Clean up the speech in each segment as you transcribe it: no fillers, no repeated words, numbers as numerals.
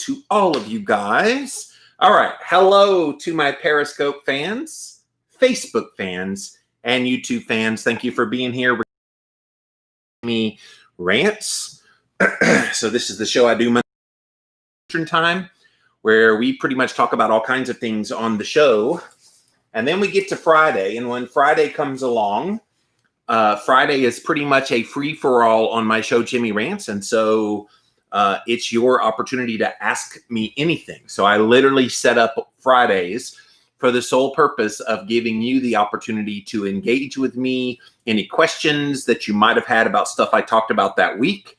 to all of you guys. All right. Hello to my Periscope fans, Facebook fans, and YouTube fans. Thank you for being here. Me rants. So this is the show I do Monday Eastern time, where we pretty much talk about all kinds of things on the show. And then we get to Friday. And when Friday comes along, Friday is pretty much a free-for-all on my show, Jimmy Rants. And so it's your opportunity to ask me anything. So I literally set up Fridays for the sole purpose of giving you the opportunity to engage with me, any questions that you might have had about stuff I talked about that week.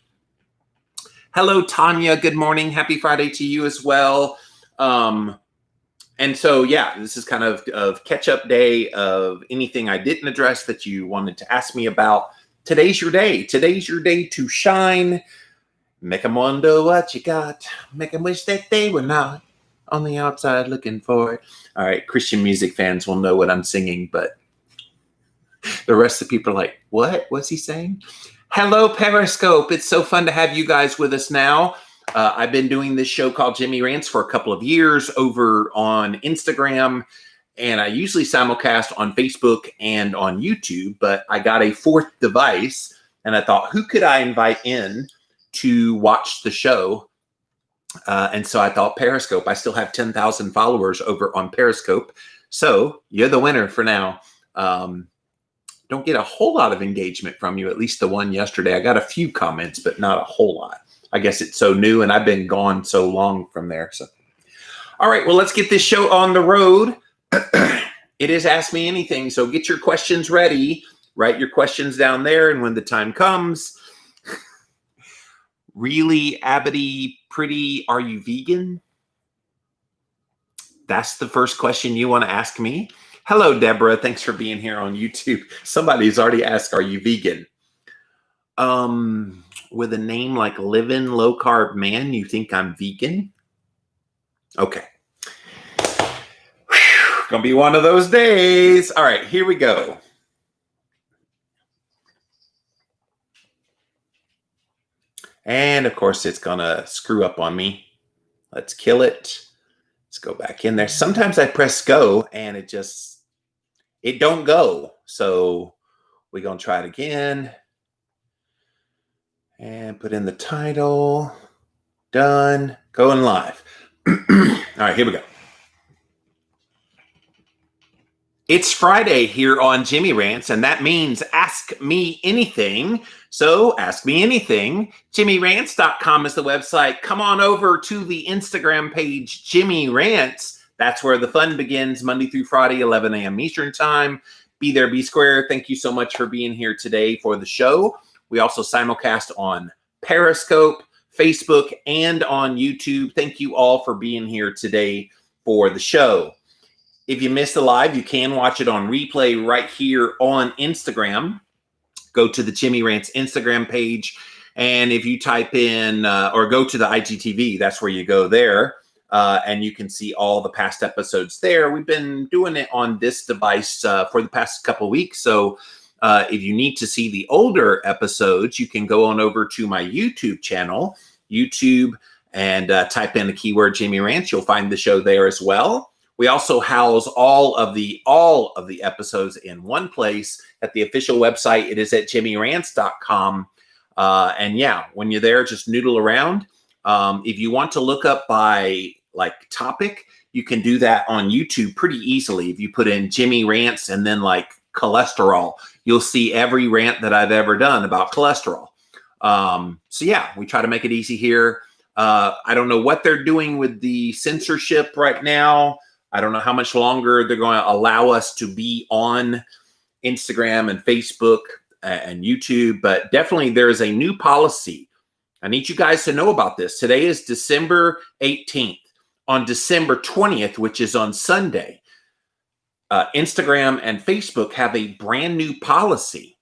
Hello, Tanya. Good morning. Happy Friday to you as well. And so, yeah, this is kind of catch-up day of anything I didn't address that you wanted to ask me about. Today's your day. Today's your day to shine. Make them wonder what you got. Make them wish that they were not on the outside looking for it. All right, Christian music fans will know what I'm singing, but the rest of the people are like, what? What's he saying? Hello, Periscope. It's so fun to have you guys with us now. I've been doing this show called Jimmy Rants for a couple of years over on Instagram, and I usually simulcast on Facebook and on YouTube, but I got a fourth device, and I thought, who could I invite in to watch the show? And so I thought Periscope. I still have 10,000 followers over on Periscope, so you're the winner for now. Don't get a whole lot of engagement from you, at least the one yesterday. I got a few comments, but not a whole lot. I guess it's so new, and I've been gone so long from there. So, all right, well, let's get this show on the road. It is Ask Me Anything, so get your questions ready. Write your questions down there, and when the time comes, really, Abity, pretty, are you vegan? That's the first question you want to ask me. Hello, Deborah. Thanks for being here on YouTube. Somebody's already asked, are you vegan? With a name like Living Low Carb Man, you think I'm vegan? Okay. Whew, gonna be one of those days. All right, here we go. And of course, it's gonna screw up on me. Let's kill it. Let's go back in there. Sometimes I press go and it don't go. So we're gonna try it again. And put in the title. Done. Going live. All right, here we go. It's Friday here on Jimmy Rants, and that means ask me anything. So ask me anything. JimmyRants.com is the website. Come on over to the Instagram page, Jimmy Rants. That's where the fun begins, Monday through Friday, 11 a.m. Eastern time. Be there, be square. Thank you so much for being here today for the show. We also simulcast on Periscope, Facebook, and on YouTube. Thank you all for being here today for the show. If you missed the live, you can watch it on replay right here on Instagram. Go to the Jimmy Rants Instagram page, and if you type in or go to the IGTV, that's where you go there, and you can see all the past episodes there. We've been doing it on this device for the past couple of weeks, so if you need to see the older episodes, you can go on over to my YouTube channel, YouTube, and type in the keyword Jimmy Rants. You'll find the show there as well. We also house all of the episodes in one place at the official website. It is at jimmyrants.com. And yeah, when you're there, just noodle around. If you want to look up by like topic, you can do that on YouTube pretty easily. If you put in Jimmy Rants and then like cholesterol, you'll see every rant that I've ever done about cholesterol. So yeah, we try to make it easy here. I don't know what they're doing with the censorship right now. I don't know how much longer they're going to allow us to be on Instagram and Facebook and YouTube, but definitely there is a new policy. I need you guys to know about this. Today is December 18th. On December 20th, which is on Sunday, Instagram and Facebook have a brand new policy.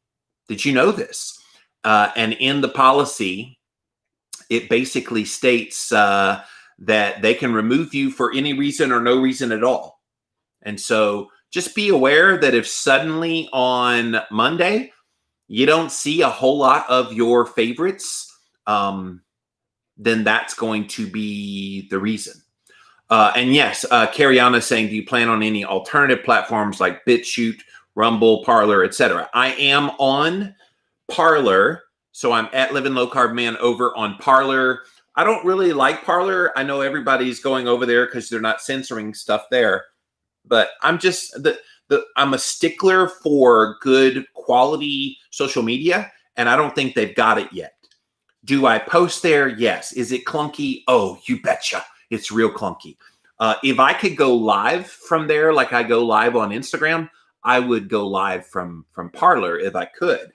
Did you know this? And in the policy, it basically states that they can remove you for any reason or no reason at all. And so just be aware that if suddenly on Monday, you don't see a whole lot of your favorites, then that's going to be the reason. And yes, Cariana is saying, do you plan on any alternative platforms like BitChute, Rumble, Parler, etc.? I am on Parler, so I'm at Living Low Carb Man over on Parler. I don't really like Parler. I know everybody's going over there because they're not censoring stuff there, but I'm just I'm a stickler for good quality social media, and I don't think they've got it yet. Do I post there? Yes. Is it clunky? Oh, you betcha. It's real clunky. If I could go live from there, like I go live on Instagram, I would go live from Parler if I could.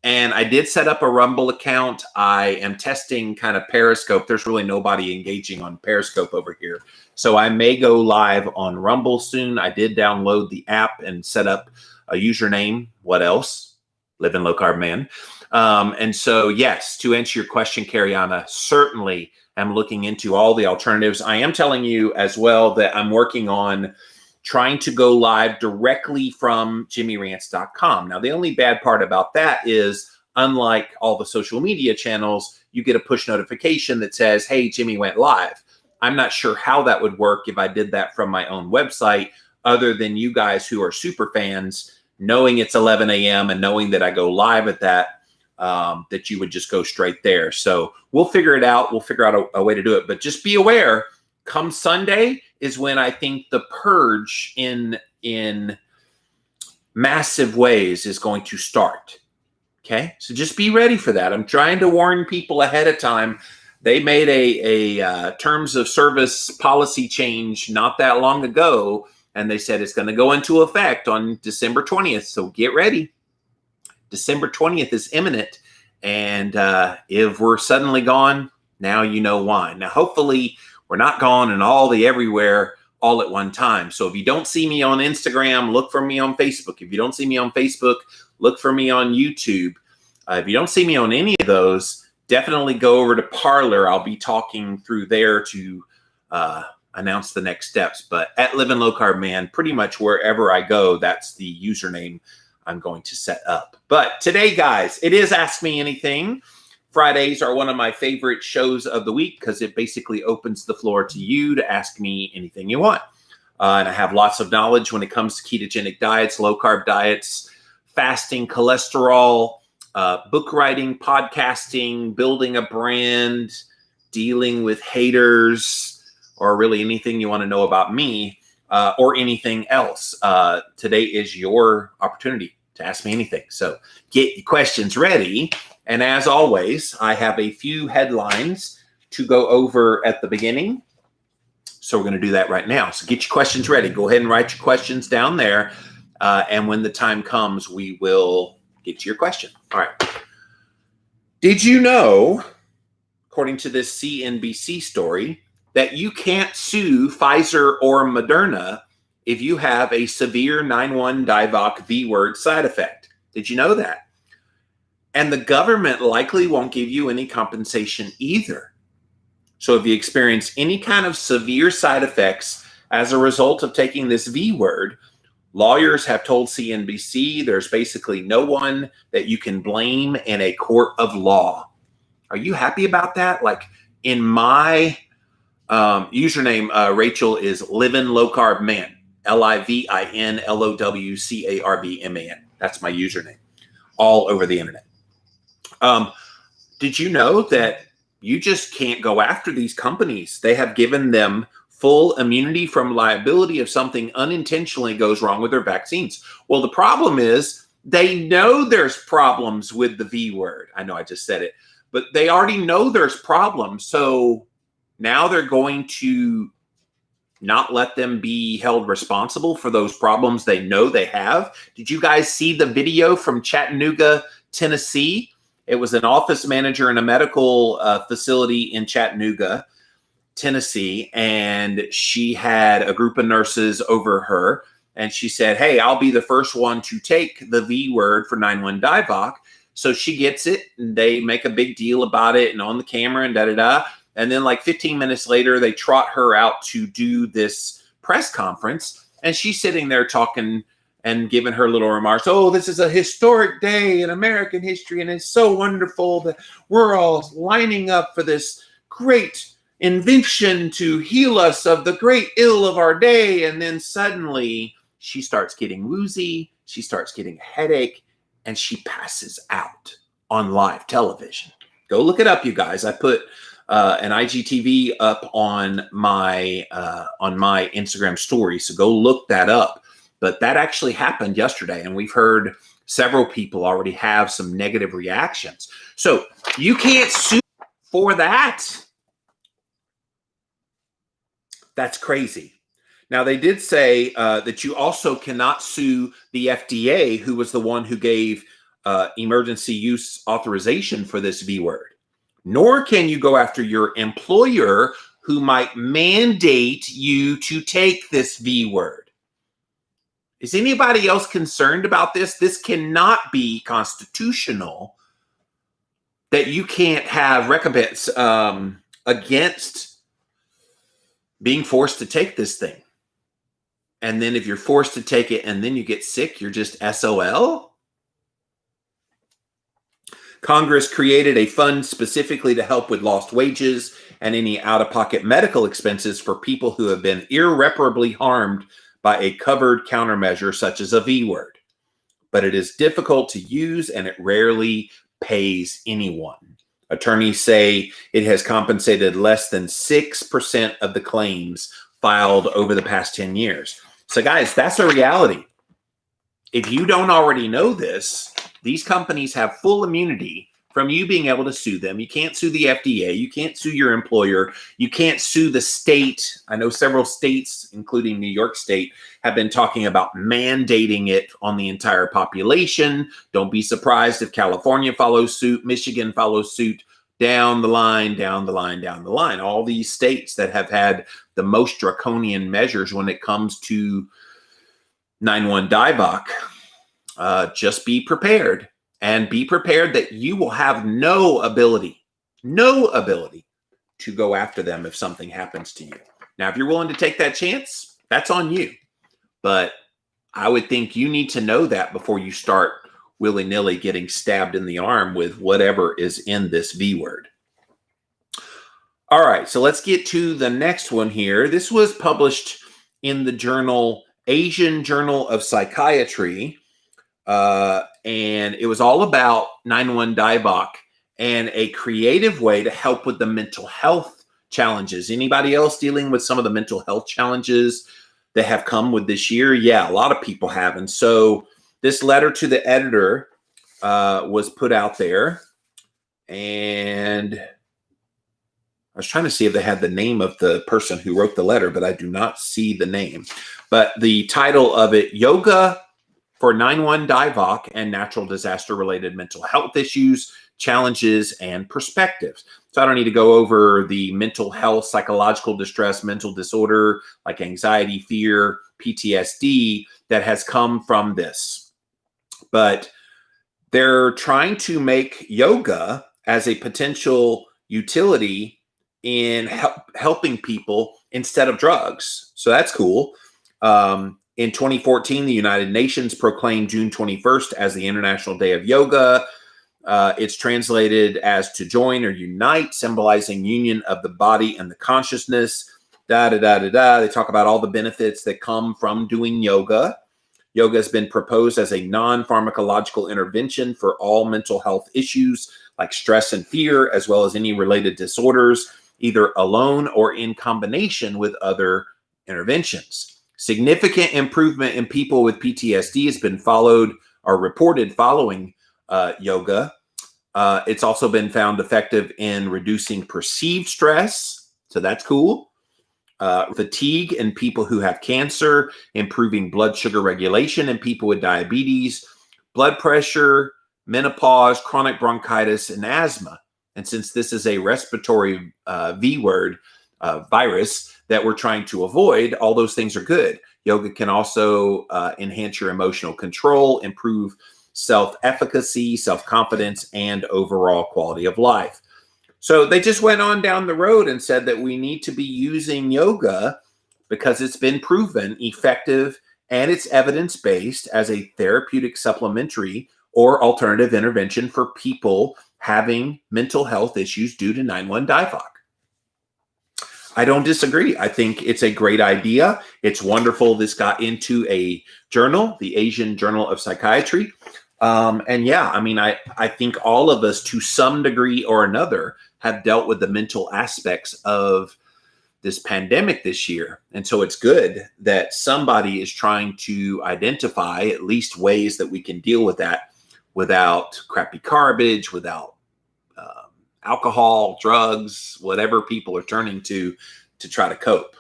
And I did set up a Rumble account. I am testing kind of Periscope. There's really nobody engaging on Periscope over here. So I may go live on Rumble soon. I did download the app and set up a username. What else? Living Low Carb Man. And so, yes, to answer your question, Cariana, certainly am looking into all the alternatives. I am telling you as well that I'm working on trying to go live directly from jimmyrants.com. Now, the only bad part about that is, unlike all the social media channels, you get a push notification that says, hey, Jimmy went live. I'm not sure how that would work if I did that from my own website, other than you guys who are super fans, knowing it's 11 a.m. and knowing that I go live at that, that you would just go straight there. So we'll figure it out. We'll figure out a way to do it. But just be aware, come Sunday is when I think the purge in massive ways is going to start. Okay, so just be ready for that. I'm trying to warn people ahead of time. They made a terms of service policy change not that long ago, and they said it's going to go into effect on December 20th. So get ready. December 20th is imminent. And if we're suddenly gone, now you know why. Now, hopefully, we're not gone and all the everywhere all at one time. So if you don't see me on Instagram, look for me on Facebook. If you don't see me on Facebook, look for me on YouTube. If you don't see me on any of those, definitely go over to Parler. I'll be talking through there to announce the next steps. But at Living Low Carb Man, pretty much wherever I go, that's the username I'm going to set up. But today, guys, it is Ask Me Anything. Fridays are one of my favorite shows of the week because it basically opens the floor to you to ask me anything you want. And I have lots of knowledge when it comes to ketogenic diets, low-carb diets, fasting, cholesterol, book writing, podcasting, building a brand, dealing with haters, or really anything you want to know about me. Or anything else. Today is your opportunity to ask me anything. So get your questions ready. And as always, I have a few headlines to go over at the beginning. So we're going to do that right now. So get your questions ready. Go ahead and write your questions down there. And when the time comes, we will get to your question. All right. Did you know, according to this CNBC story, that you can't sue Pfizer or Moderna if you have a severe 9,1-Dieback V-word side effect? Did you know that? And the government likely won't give you any compensation either. So if you experience any kind of severe side effects as a result of taking this V-word, lawyers have told CNBC there's basically no one that you can blame in a court of law. Are you happy about that? Like in my username, Rachel, is Livin' Low Carb Man, LIVINLOWCARBMAN. That's my username, all over the internet. Did you know that you just can't go after these companies? They have given them full immunity from liability if something unintentionally goes wrong with their vaccines. Well, the problem is they know there's problems with the V word. I know I just said it, but they already know there's problems. So now they're going to not let them be held responsible for those problems they know they have. Did you guys see the video from Chattanooga, Tennessee? It was an office manager in a medical facility in Chattanooga, Tennessee, and she had a group of nurses over her, and she said, hey, I'll be the first one to take the V word for 9,1-Dieback. So she gets it, and they make a big deal about it and on the camera and da-da-da. And then like 15 minutes later, they trot her out to do this press conference. And she's sitting there talking and giving her little remarks. Oh, this is a historic day in American history, and it's so wonderful that we're all lining up for this great invention to heal us of the great ill of our day. And then suddenly she starts getting woozy, she starts getting a headache, and she passes out on live television. Go look it up, you guys. I put an IGTV up on my Instagram story, so go look that up. But that actually happened yesterday, and we've heard several people already have some negative reactions. So you can't sue for that. That's crazy. Now, they did say that you also cannot sue the FDA, who was the one who gave emergency use authorization for this V word. Nor can you go after your employer, who might mandate you to take this V word. Is anybody else concerned about this? This cannot be constitutional, that you can't have recompense against being forced to take this thing. And then if you're forced to take it and then you get sick, you're just SOL? Congress created a fund specifically to help with lost wages and any out-of-pocket medical expenses for people who have been irreparably harmed by a covered countermeasure such as a V word. But it is difficult to use and it rarely pays anyone. Attorneys say it has compensated less than 6% of the claims filed over the past 10 years. So guys, that's a reality. If you don't already know this, these companies have full immunity from you being able to sue them. You can't sue the FDA. You can't sue your employer. You can't sue the state. I know several states, including New York State, have been talking about mandating it on the entire population. Don't be surprised if California follows suit, Michigan follows suit, down the line, down the line, down the line. All these states that have had the most draconian measures when it comes to 9/1 Dieback. Just be prepared, and be prepared that you will have no ability to go after them if something happens to you. Now, if you're willing to take that chance, that's on you. But I would think you need to know that before you start willy-nilly getting stabbed in the arm with whatever is in this V word. All right, so let's get to the next one here. This was published in the journal Asian Journal of Psychiatry. And it was all about 9/1 Dieback and a creative way to help with the mental health challenges. Anybody else dealing with some of the mental health challenges that have come with this year? Yeah, a lot of people have. And so this letter to the editor was put out there. And I was trying to see if they had the name of the person who wrote the letter, but I do not see the name. But the title of it, Yoga for 9/1 Dieback and Natural Disaster-Related Mental Health Issues, Challenges, and Perspectives. So I don't need to go over the mental health, psychological distress, mental disorder, like anxiety, fear, PTSD, that has come from this. But they're trying to make yoga as a potential utility in helping people instead of drugs. So that's cool. In 2014, the United Nations proclaimed June 21st as the International Day of Yoga. It's translated as to join or unite, symbolizing union of the body and the consciousness. They talk about all the benefits that come from doing yoga. Yoga has been proposed as a non-pharmacological intervention for all mental health issues like stress and fear, as well as any related disorders, either alone or in combination with other interventions. Significant improvement in people with PTSD has been followed or reported following yoga. It's also been found effective in reducing perceived stress. So that's cool. Fatigue in people who have cancer, improving blood sugar regulation in people with diabetes, blood pressure, menopause, chronic bronchitis, and asthma. And since this is a respiratory V word virus that we're trying to avoid, all those things are good. Yoga can also enhance your emotional control, improve self-efficacy, self-confidence, and overall quality of life. So they just went on down the road and said that we need to be using yoga because it's been proven effective and it's evidence-based as a therapeutic supplementary or alternative intervention for people having mental health issues due to 9-1 Dieback. I don't disagree. I think it's a great idea. It's wonderful this got into a journal, the Asian Journal of Psychiatry. And yeah, I mean, I think all of us to some degree or another have dealt with the mental aspects of this pandemic this year. And so it's good that somebody is trying to identify at least ways that we can deal with that without crappy garbage, without alcohol, drugs, whatever people are turning to try to cope.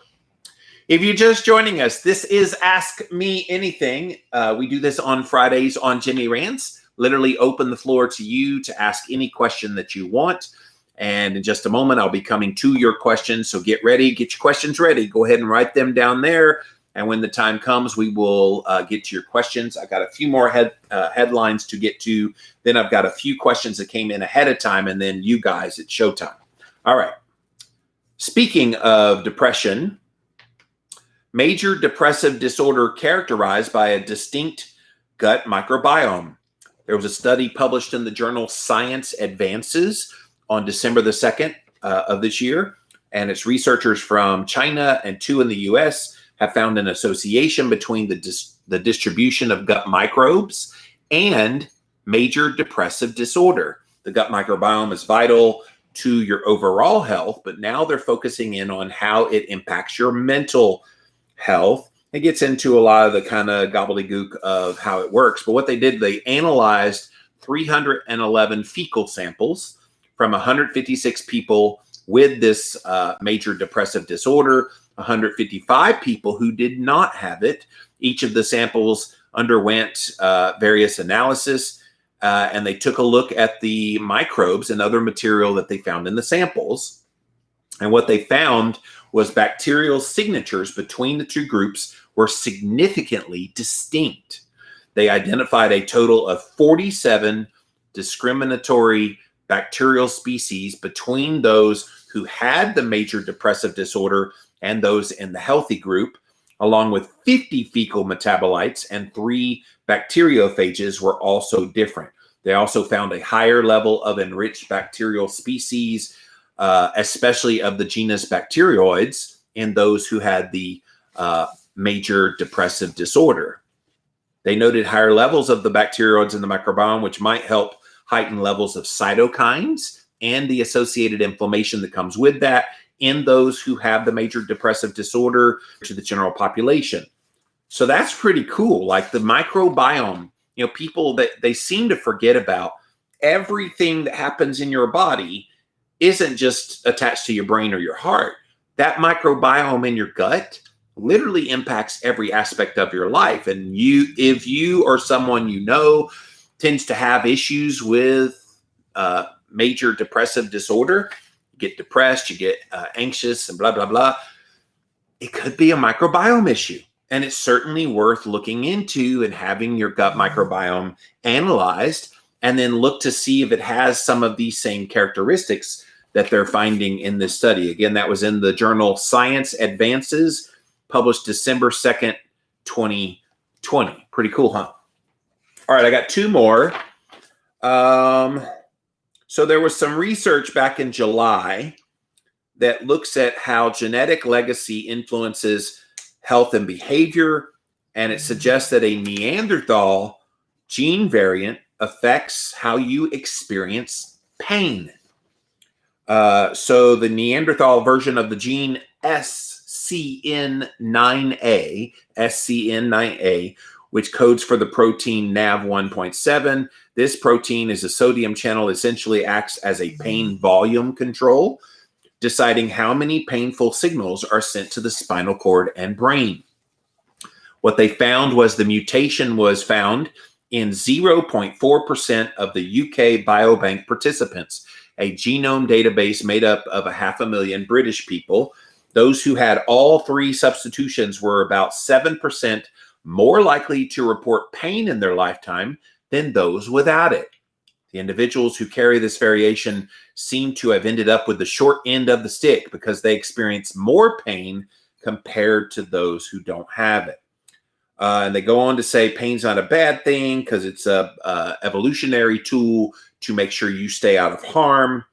If you're just joining us, this is Ask Me Anything. We do this on Fridays on Jimmy Rants. Literally open the floor to you to ask any question that you want. And in just a moment, I'll be coming to your questions. So get ready, get your questions ready. Go ahead and write them down there. And when the time comes, we will get to your questions. I got a few more headlines to get to. Then I've got a few questions that came in ahead of time. And then you guys, it's showtime. All right. Speaking of depression, major depressive disorder characterized by a distinct gut microbiome. There was a study published in the journal Science Advances on December the 2nd of this year. And it's researchers from China and 2 in the US have found an association between the distribution of gut microbes and major depressive disorder. The gut microbiome is vital to your overall health, but now they're focusing in on how it impacts your mental health. It gets into a lot of the kind of gobbledygook of how it works. But what they did, they analyzed 311 fecal samples from 156 people with this major depressive disorder, 155 people who did not have it. Each of the samples underwent various analysis, and they took a look at the microbes and other material that they found in the samples. And what they found was bacterial signatures between the two groups were significantly distinct. They identified a total of 47 discriminatory bacterial species between those who had the major depressive disorder and those in the healthy group, along with 50 fecal metabolites, and 3 bacteriophages were also different. They also found a higher level of enriched bacterial species, especially of the genus Bacteroides, in those who had the major depressive disorder. They noted higher levels of the bacteroids in the microbiome, which might help heighten levels of cytokines and the associated inflammation that comes with that in those who have the major depressive disorder to the general population. So that's pretty cool. Like the microbiome, you know, people that they seem to forget about everything that happens in your body isn't just attached to your brain or your heart. That microbiome in your gut literally impacts every aspect of your life. And if you or someone you know tends to have issues with major depressive disorder, you get depressed, you get anxious and blah, blah, blah. It could be a microbiome issue. And it's certainly worth looking into and having your gut microbiome analyzed, and then look to see if it has some of these same characteristics that they're finding in this study. Again, that was in the journal Science Advances, published December 2nd, 2020. Pretty cool, huh? All right, I got 2 more. So there was some research back in July that looks at how genetic legacy influences health and behavior, and it suggests that a Neanderthal gene variant affects how you experience pain. So the Neanderthal version of the gene SCN9A, which codes for the protein NaV1.7. This protein is a sodium channel, essentially acts as a pain volume control, deciding how many painful signals are sent to the spinal cord and brain. What they found was the mutation was found in 0.4% of the UK Biobank participants, a genome database made up of 500,000 British people. Those who had all 3 substitutions were about 7% more likely to report pain in their lifetime than those without it. The individuals who carry this variation seem to have ended up with the short end of the stick because they experience more pain compared to those who don't have it. And they go on to say pain's not a bad thing because it's a evolutionary tool to make sure you stay out of harm.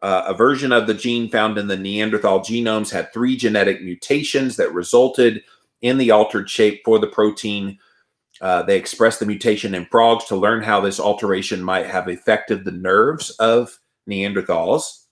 A version of the gene found in the Neanderthal genomes had 3 genetic mutations that resulted in the altered shape for the protein. They expressed the mutation in frogs to learn how this alteration might have affected the nerves of Neanderthals.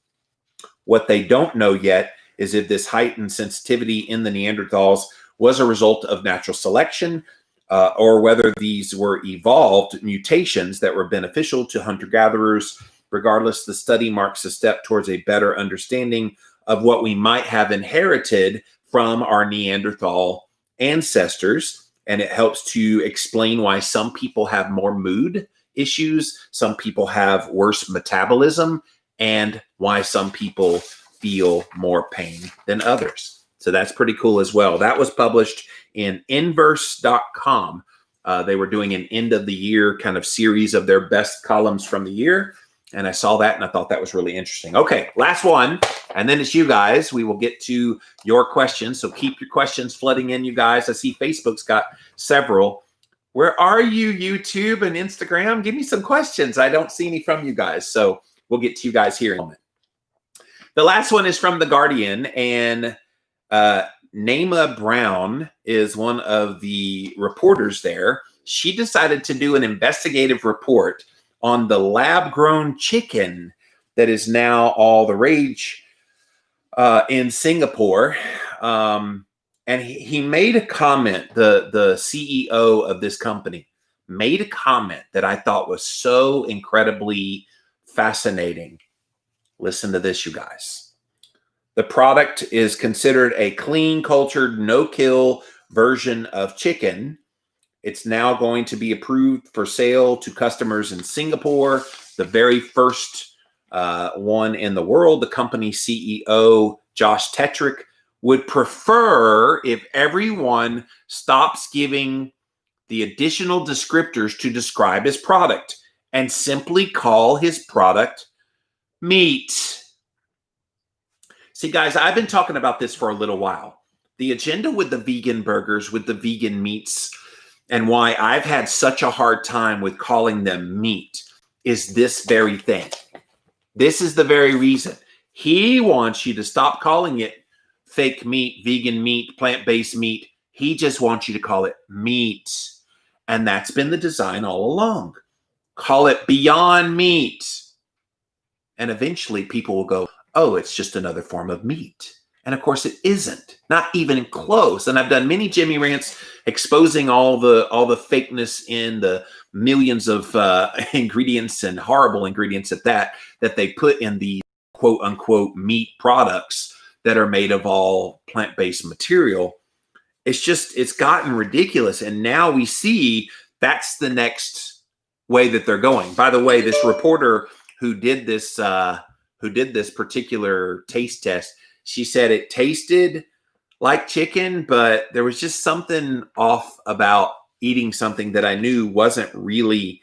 What they don't know yet is if this heightened sensitivity in the Neanderthals was a result of natural selection, or whether these were evolved mutations that were beneficial to hunter-gatherers. Regardless, the study marks a step towards a better understanding of what we might have inherited from our Neanderthal ancestors, and it helps to explain why some people have more mood issues, some people have worse metabolism, and why some people feel more pain than others. So that's pretty cool as well. That was published in Inverse.com. They were doing an end of the year kind of series of their best columns from the year. And I saw that and I thought that was really interesting. Okay, last one. And then it's you guys. We will get to your questions. So keep your questions flooding in, you guys. I see Facebook's got several. Where are you, YouTube and Instagram? Give me some questions. I don't see any from you guys. So we'll get to you guys here in a moment. The last one is from The Guardian, and Naima Brown is one of the reporters there. She decided to do an investigative report on the lab-grown chicken that is now all the rage in Singapore. And he made a comment, the CEO of this company made a comment that I thought was so incredibly fascinating. Listen to this, you guys. The product is considered a clean, cultured, no-kill version of chicken. It's now going to be approved for sale to customers in Singapore, the very first one in the world. The company CEO, Josh Tetrick, would prefer if everyone stops giving the additional descriptors to describe his product and simply call his product meat. See, guys, I've been talking about this for a little while. The agenda with the vegan burgers, with the vegan meats, and why I've had such a hard time with calling them meat is this very thing. This is the very reason. He wants you to stop calling it fake meat, vegan meat, plant-based meat. He just wants you to call it meat. And that's been the design all along. Call it Beyond Meat. And eventually people will go, oh, it's just another form of meat. And of course it isn't, not even close. And I've done many Jimmy rants exposing all the fakeness in the millions of ingredients, and horrible ingredients at that they put in the quote unquote meat products that are made of all plant-based material. It's gotten ridiculous. And now we see that's the next way that they're going. By the way, this reporter who did this particular taste test, she said it tasted like chicken, but there was just something off about eating something that I knew wasn't really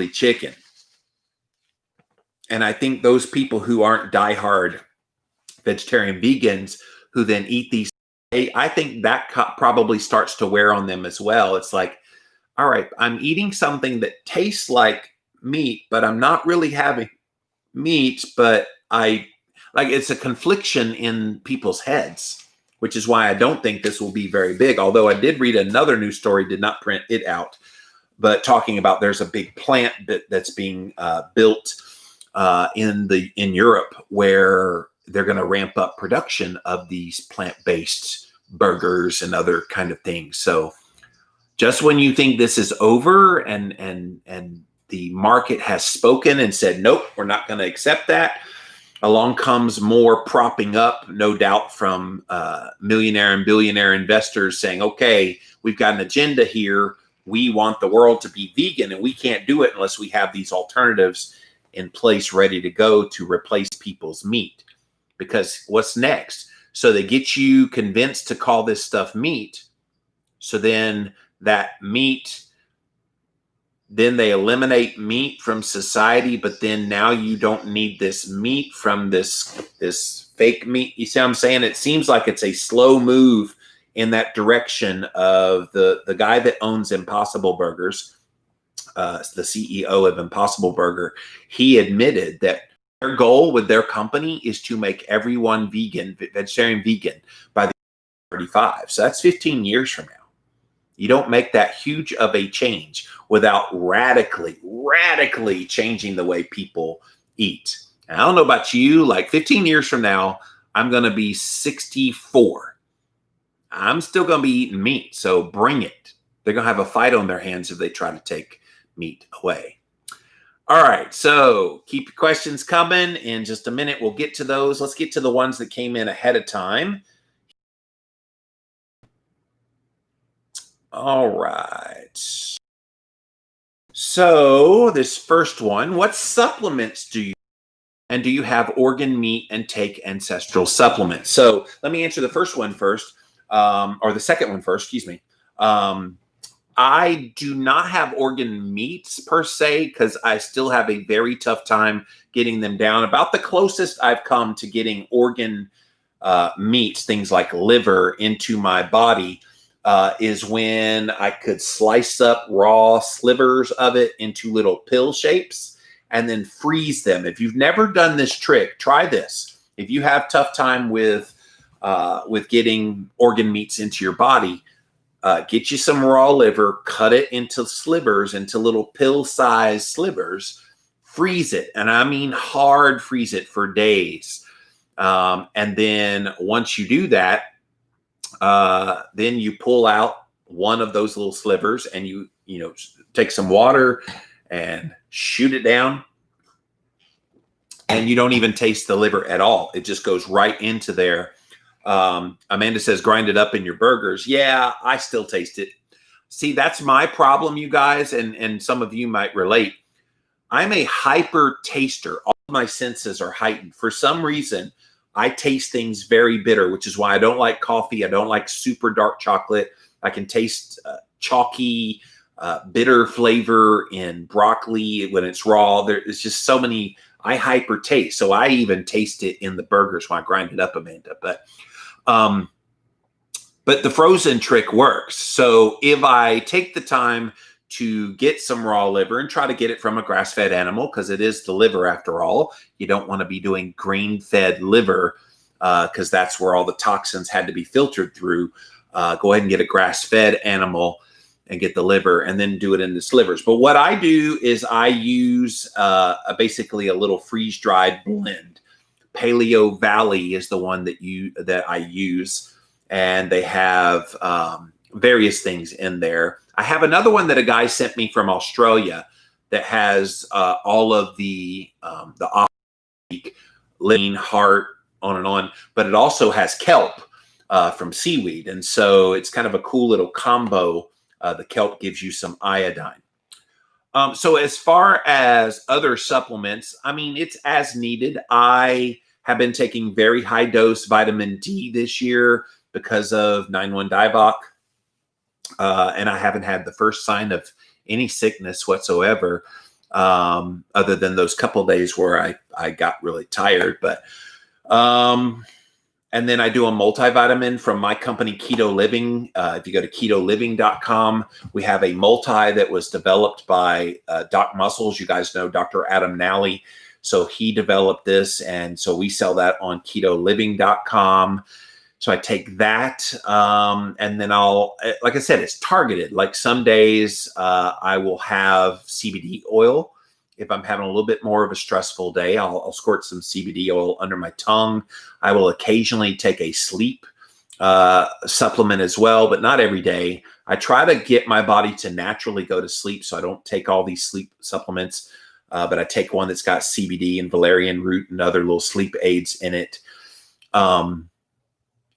chicken. And I think those people who aren't diehard vegetarian vegans who then eat these, I think that probably starts to wear on them as well. It's like, all right, I'm eating something that tastes like meat, but I'm not really having meat, but it's a confliction in people's heads, which is why I don't think this will be very big. Although I did read another news story, did not print it out, but talking about there's a big plant that's being built in Europe where they're going to ramp up production of these plant-based burgers and other kind of things. So just when you think this is over and the market has spoken and said, nope, we're not going to accept that, along comes more propping up, no doubt, from millionaire and billionaire investors saying, okay, we've got an agenda here. We want the world to be vegan, and we can't do it unless we have these alternatives in place ready to go to replace people's meat. Because what's next? So they get you convinced to call this stuff meat. So then that meat, then they eliminate meat from society, but then now you don't need this meat from this fake meat. You see what I'm saying? It seems like it's a slow move in that direction of the guy that owns Impossible Burgers, the CEO of Impossible Burger. He admitted that their goal with their company is to make everyone vegetarian vegan by the 35. So that's 15 years from now. You don't make that huge of a change without radically changing the way people eat. And I don't know about you, like 15 years from now, I'm going to be 64. I'm still going to be eating meat, so bring it. They're going to have a fight on their hands if they try to take meat away. All right, so keep your questions coming. In just a minute, we'll get to those. Let's get to the ones that came in ahead of time. All right. So this first one, what supplements do you, and do you have organ meat and take ancestral supplements? So let me answer the first one first, or the second one first, excuse me. I do not have organ meats per se, because I still have a very tough time getting them down. About the closest I've come to getting organ meats, things like liver, into my body is when I could slice up raw slivers of it into little pill shapes and then freeze them. If you've never done this trick, try this. If you have tough time with getting organ meats into your body, get you some raw liver, cut it into slivers, into little pill-sized slivers, freeze it, and I mean hard freeze it for days. And then once you do that, then you pull out one of those little slivers and you take some water and shoot it down, and you don't even taste the liver at all. It just goes right into there. Amanda says, grind it up in your burgers. Yeah, I still taste it. See, that's my problem, you guys, and some of you might relate. I'm a hyper taster. All of my senses are heightened. For some reason, I taste things very bitter, which is why I don't like coffee. I don't like super dark chocolate. I can taste chalky, bitter flavor in broccoli when it's raw. There's just so many. I hyper taste. So I even taste it in the burgers when I grind it up, Amanda. But the frozen trick works. So if I take the time to get some raw liver and try to get it from a grass-fed animal, because it is the liver after all. You don't want to be doing grain-fed liver because that's where all the toxins had to be filtered through. Go ahead and get a grass-fed animal and get the liver and then do it in the slivers. But what I do is I use basically a little freeze-dried blend. Paleo Valley is the one that I use, and they have various things in there. I have another one that a guy sent me from Australia that has all of the lean, heart, on and on, but it also has kelp from seaweed. And so it's kind of a cool little combo. The kelp gives you some iodine. So as far as other supplements, I mean, it's as needed. I have been taking very high dose vitamin D this year because of 9-1 Dieback. And I haven't had the first sign of any sickness whatsoever, other than those couple of days where I got really tired. But and then I do a multivitamin from my company, Keto Living. If you go to ketoliving.com, we have a multi that was developed by Doc Muscles. You guys know Dr. Adam Nally. So he developed this, and so we sell that on ketoliving.com. So I take that, and then like I said, it's targeted. Like some days I will have CBD oil. If I'm having a little bit more of a stressful day, I'll squirt some CBD oil under my tongue. I will occasionally take a sleep supplement as well, but not every day. I try to get my body to naturally go to sleep, so I don't take all these sleep supplements, but I take one that's got CBD and valerian root and other little sleep aids in it.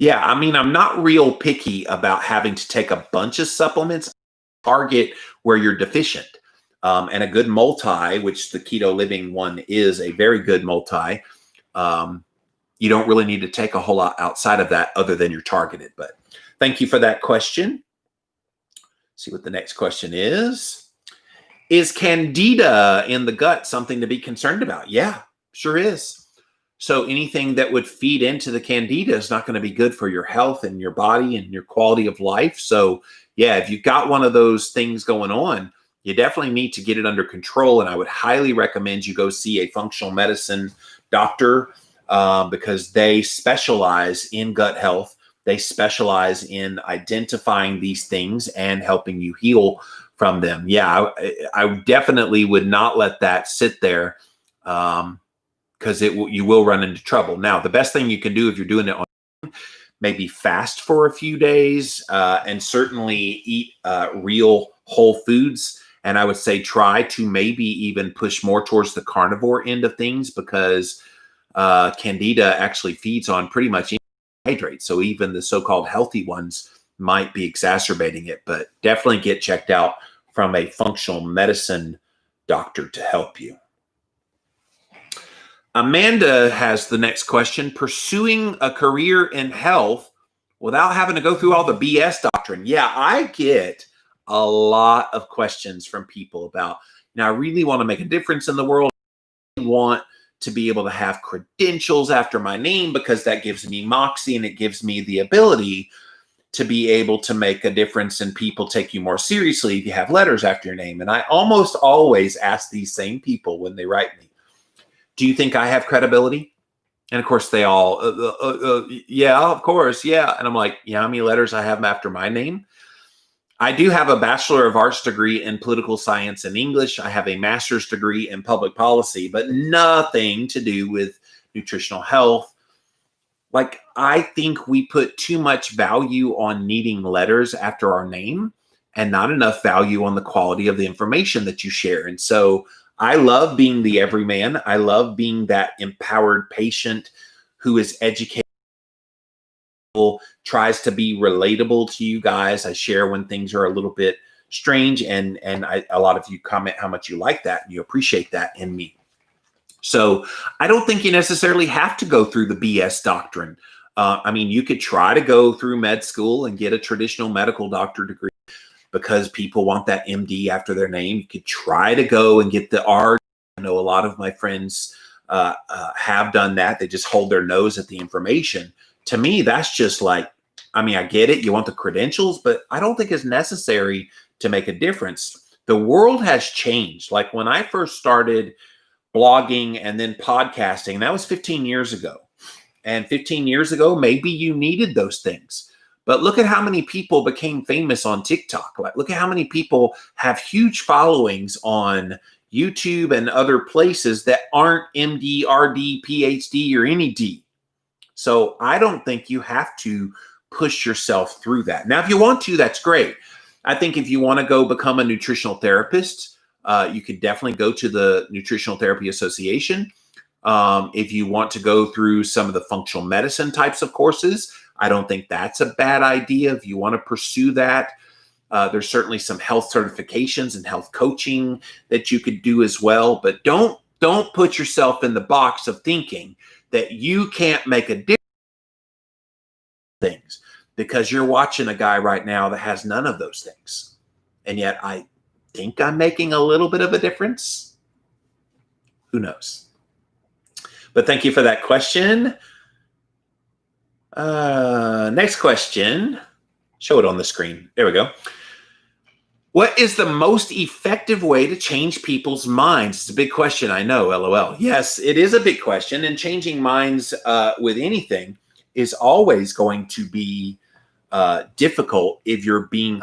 Yeah, I mean, I'm not real picky about having to take a bunch of supplements. Target where you're deficient. And a good multi, which the Keto Living one is a very good multi, you don't really need to take a whole lot outside of that other than you're targeted. But thank you for that question. See what the next question is. Is Candida in the gut something to be concerned about? Yeah, sure is. So anything that would feed into the Candida is not going to be good for your health and your body and your quality of life. So yeah, if you've got one of those things going on, you definitely need to get it under control. And I would highly recommend you go see a functional medicine doctor because they specialize in gut health. They specialize in identifying these things and helping you heal from them. Yeah, I definitely would not let that sit there. Because you will run into trouble. Now, the best thing you can do if you're doing it on maybe fast for a few days and certainly eat real whole foods. And I would say try to maybe even push more towards the carnivore end of things because Candida actually feeds on pretty much any carbohydrate. So even the so-called healthy ones might be exacerbating it, but definitely get checked out from a functional medicine doctor to help you. Amanda has the next question. Pursuing a career in health without having to go through all the BS doctrine. Yeah, I get a lot of questions from people about, I really want to make a difference in the world. I want to be able to have credentials after my name because that gives me moxie and it gives me the ability to be able to make a difference and people take you more seriously if you have letters after your name. And I almost always ask these same people when they write me, do you think I have credibility? And of course they all, yeah, of course. Yeah. And I'm like, yeah, how many letters I have after my name? I do have a Bachelor of Arts degree in political science and English. I have a master's degree in public policy, but nothing to do with nutritional health. Like, I think we put too much value on needing letters after our name and not enough value on the quality of the information that you share. And so I love being the everyman. I love being that empowered patient who is educated, tries to be relatable to you guys. I share when things are a little bit strange, and a lot of you comment how much you like that and you appreciate that in me. So I don't think you necessarily have to go through the BS doctrine. I mean, you could try to go through med school and get a traditional medical doctor degree because people want that MD after their name. You could try to go and get the R. I know a lot of my friends have done that. They just hold their nose at the information. To me, that's just like, I mean, I get it. You want the credentials, but I don't think it's necessary to make a difference. The world has changed. Like when I first started blogging and then podcasting, that was 15 years ago. And 15 years ago, maybe you needed those things. But look at how many people became famous on TikTok. Like, look at how many people have huge followings on YouTube and other places that aren't MD, RD, PhD, or any D. So I don't think you have to push yourself through that. Now, if you want to, that's great. I think if you want to go become a nutritional therapist, you could definitely go to the Nutritional Therapy Association. If you want to go through some of the functional medicine types of courses, I don't think that's a bad idea. If you want to pursue that, there's certainly some health certifications and health coaching that you could do as well. But don't put yourself in the box of thinking that you can't make a difference in things because you're watching a guy right now that has none of those things. And yet I think I'm making a little bit of a difference. Who knows? But thank you for that question. Next question. Show it on the screen. There we go. What is the most effective way to change people's minds? It's a big question, I know, LOL. Yes, it is a big question, and changing minds with anything is always going to be difficult if you're being.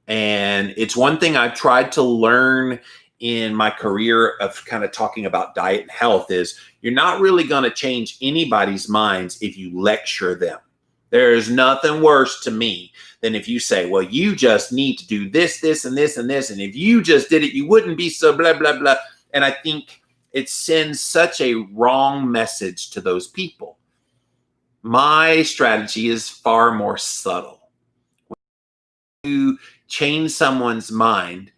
And it's one thing I've tried to learn in my career of kind of talking about diet and health is you're not really going to change anybody's minds if you lecture them. There's nothing worse to me than if you say, well, you just need to do this, this, and this, and this. And if you just did it, you wouldn't be so blah, blah, blah. And I think it sends such a wrong message to those people. My strategy is far more subtle. When you change someone's mind,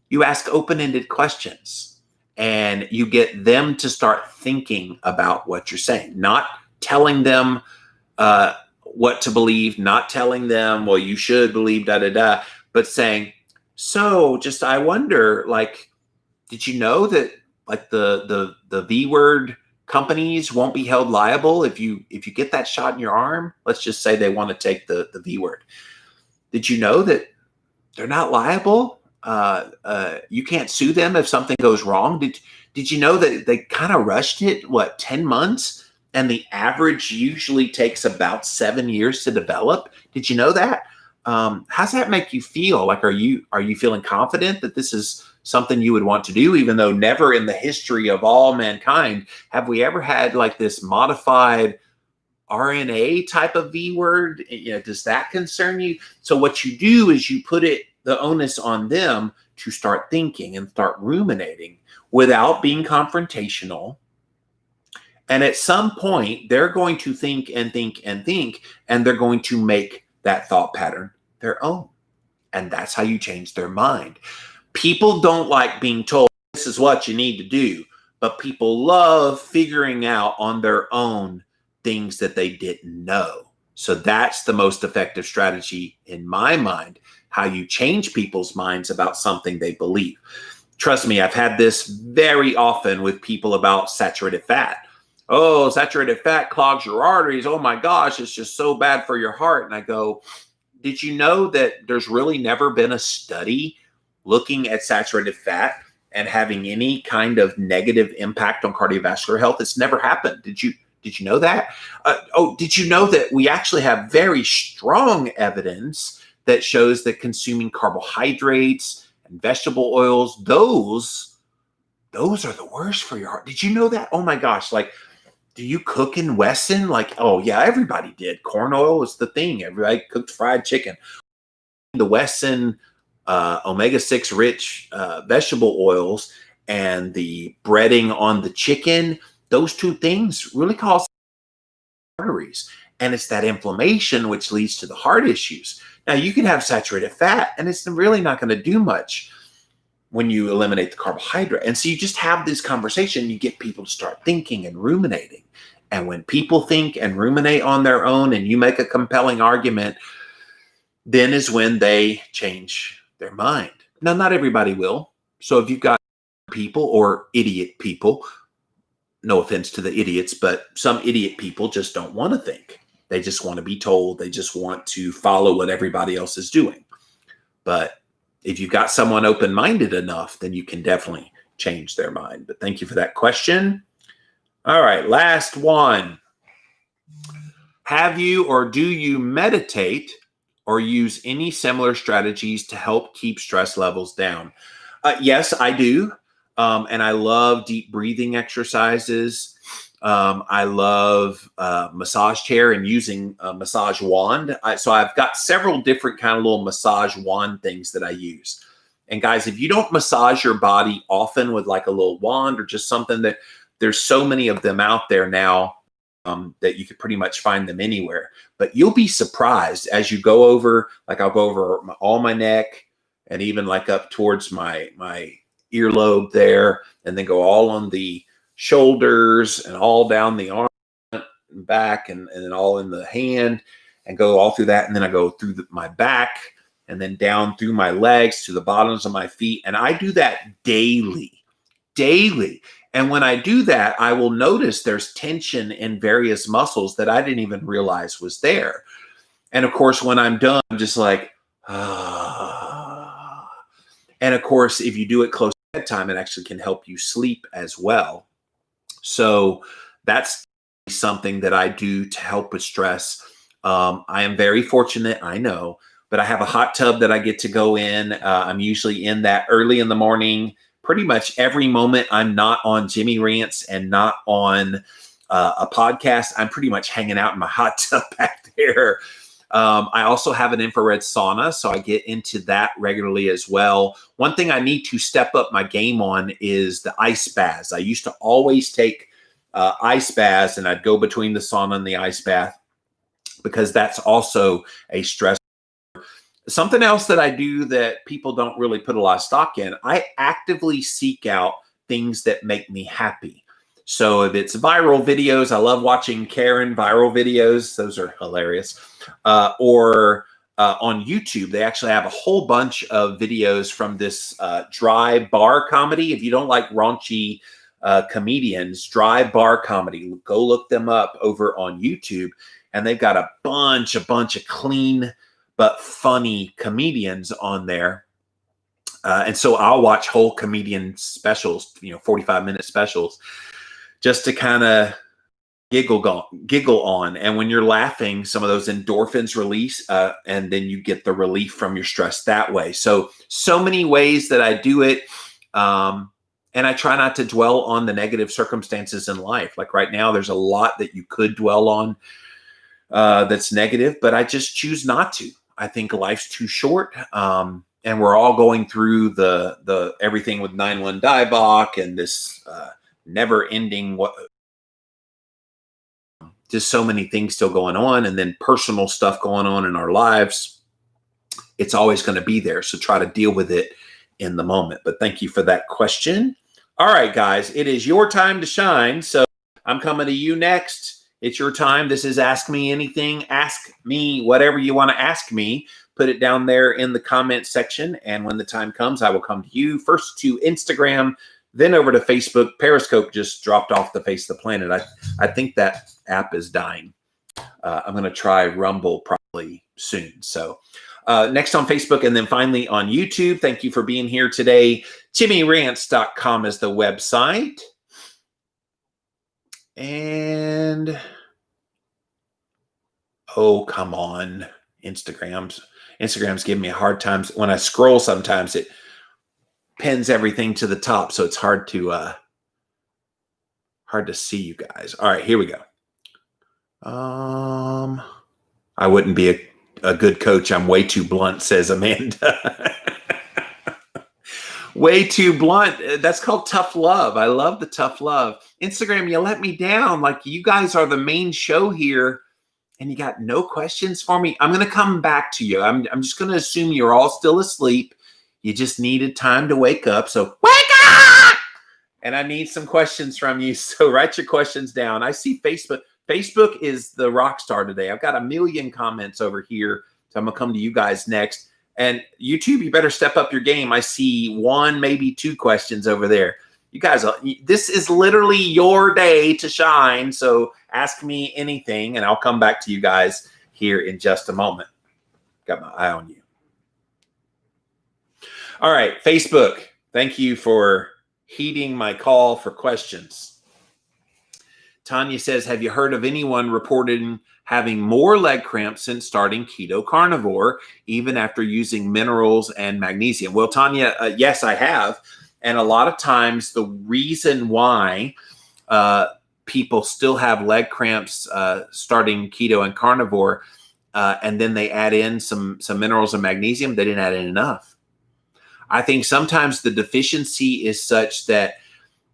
you ask open-ended questions and you get them to start thinking about what you're saying, not telling them what to believe, not telling them, well, you should believe da-da-da, but saying, so just, I wonder, like, did you know that like the V word companies won't be held liable if you get that shot in your arm. Let's just say they want to take the V word. Did you know that they're not liable? You can't sue them if something goes wrong. Did you know that they kind of rushed it? What, 10 months? And the average usually takes about 7 years to develop. Did you know that? How's that make you feel? Like, are you feeling confident that this is something you would want to do, even though never in the history of all mankind have we ever had like this modified RNA type of V word? Does that concern you? So what you do is you put the onus on them to start thinking and start ruminating without being confrontational. And at some point, they're going to think and think and think, and they're going to make that thought pattern their own. And that's how you change their mind. People don't like being told this is what you need to do, but people love figuring out on their own things that they didn't know. So that's the most effective strategy in my mind, how you change people's minds about something they believe. Trust me, I've had this very often with people about saturated fat. Oh, saturated fat clogs your arteries. Oh my gosh, it's just so bad for your heart. And I go, did you know that there's really never been a study looking at saturated fat and having any kind of negative impact on cardiovascular health? It's never happened. Did you know that? Did you know that we actually have very strong evidence that shows that consuming carbohydrates and vegetable oils, those are the worst for your heart? Did you know that? Oh my gosh. Like, do you cook in Wesson? Like, oh yeah, everybody did. Corn oil was the thing. Everybody cooked fried chicken. The Wesson omega-6 rich vegetable oils and the breading on the chicken, those two things really cause arteries. And it's that inflammation which leads to the heart issues. Now, you can have saturated fat, and it's really not going to do much when you eliminate the carbohydrate. And so you just have this conversation, you get people to start thinking and ruminating. And when people think and ruminate on their own and you make a compelling argument, then is when they change their mind. Now, not everybody will. So if you've got people or idiot people, no offense to the idiots, but some idiot people just don't want to think. They just want to be told. They just want to follow what everybody else is doing. But if you've got someone open-minded enough, then you can definitely change their mind. But thank you for that question. All right, last one. Have you or do you meditate or use any similar strategies to help keep stress levels down? Yes, I do. And I love deep breathing exercises. I love massage chair and using a massage wand. So I've got several different kind of little massage wand things that I use. And guys, if you don't massage your body often with like a little wand or just something, that there's so many of them out there now that you could pretty much find them anywhere. But you'll be surprised as you go over, like I'll go over all my neck and even like up towards my earlobe there, and then go all on the shoulders and all down the arm and back and then all in the hand and go all through that. And then I go through my back and then down through my legs to the bottoms of my feet. And I do that daily. And when I do that, I will notice there's tension in various muscles that I didn't even realize was there. And of course, when I'm done, I'm just like, ah. And of course, if you do it close to bedtime, it actually can help you sleep as well. So that's something that I do to help with stress. I am very fortunate, I know, but I have a hot tub that I get to go in. I'm usually in that early in the morning. Pretty much every moment I'm not on Jimmy Rants and not on a podcast, I'm pretty much hanging out in my hot tub back there. I also have an infrared sauna, so I get into that regularly as well. One thing I need to step up my game on is the ice baths. I used to always take ice baths, and I'd go between the sauna and the ice bath because that's also a stress. Something else that I do that people don't really put a lot of stock in, I actively seek out things that make me happy. So if it's viral videos, I love watching Karen viral videos. Those are hilarious. Or on YouTube, they actually have a whole bunch of videos from this dry bar comedy. If you don't like raunchy comedians, Dry Bar Comedy. Go look them up over on YouTube. And they've got a bunch of clean but funny comedians on there. And so I'll watch whole comedian specials, 45-minute specials, just to kind of giggle on. And when you're laughing, some of those endorphins release, and then you get the relief from your stress that way. So many ways that I do it. And I try not to dwell on the negative circumstances in life. Like right now, there's a lot that you could dwell on that's negative, but I just choose not to. I think life's too short. And we're all going through the everything with 9/11 Dieback and this never ending, just so many things still going on, and then personal stuff going on in our lives. It's always going to be there. So try to deal with it in the moment. But thank you for that question. All right, guys, it is your time to shine. So I'm coming to you next. It's your time. This is Ask Me Anything. Ask me whatever you want to ask me. Put it down there in the comment section. And when the time comes, I will come to you. First to Instagram, then over to Facebook. Periscope just dropped off the face of the planet. I think that app is dying. I'm going to try Rumble probably soon. So next on Facebook, and then finally on YouTube. Thank you for being here today. JimmyRants.com is the website. And oh, come on. Instagram's giving me a hard time. When I scroll, sometimes it pins everything to the top, so it's hard to see you guys. All right, here we go. I wouldn't be a good coach. I'm way too blunt, says Amanda. Way too blunt. That's called tough love. I love the tough love. Instagram, you let me down. Like, you guys are the main show here, and you got no questions for me. I'm going to come back to you. I'm just going to assume you're all still asleep. You just needed time to wake up. So wake up! And I need some questions from you. So write your questions down. I see Facebook. Facebook is the rock star today. I've got 1 million comments over here. So I'm going to come to you guys next. And YouTube, you better step up your game. I see 1, maybe 2 questions over there. You guys, this is literally your day to shine. So ask me anything, and I'll come back to you guys here in just a moment. Got my eye on you. All right, Facebook, thank you for heeding my call for questions. Tanya says, have you heard of anyone reporting having more leg cramps since starting keto carnivore, even after using minerals and magnesium? Well, Tanya, yes, I have. And a lot of times the reason why people still have leg cramps starting keto and carnivore, and then they add in some minerals and magnesium, they didn't add in enough. I think sometimes the deficiency is such that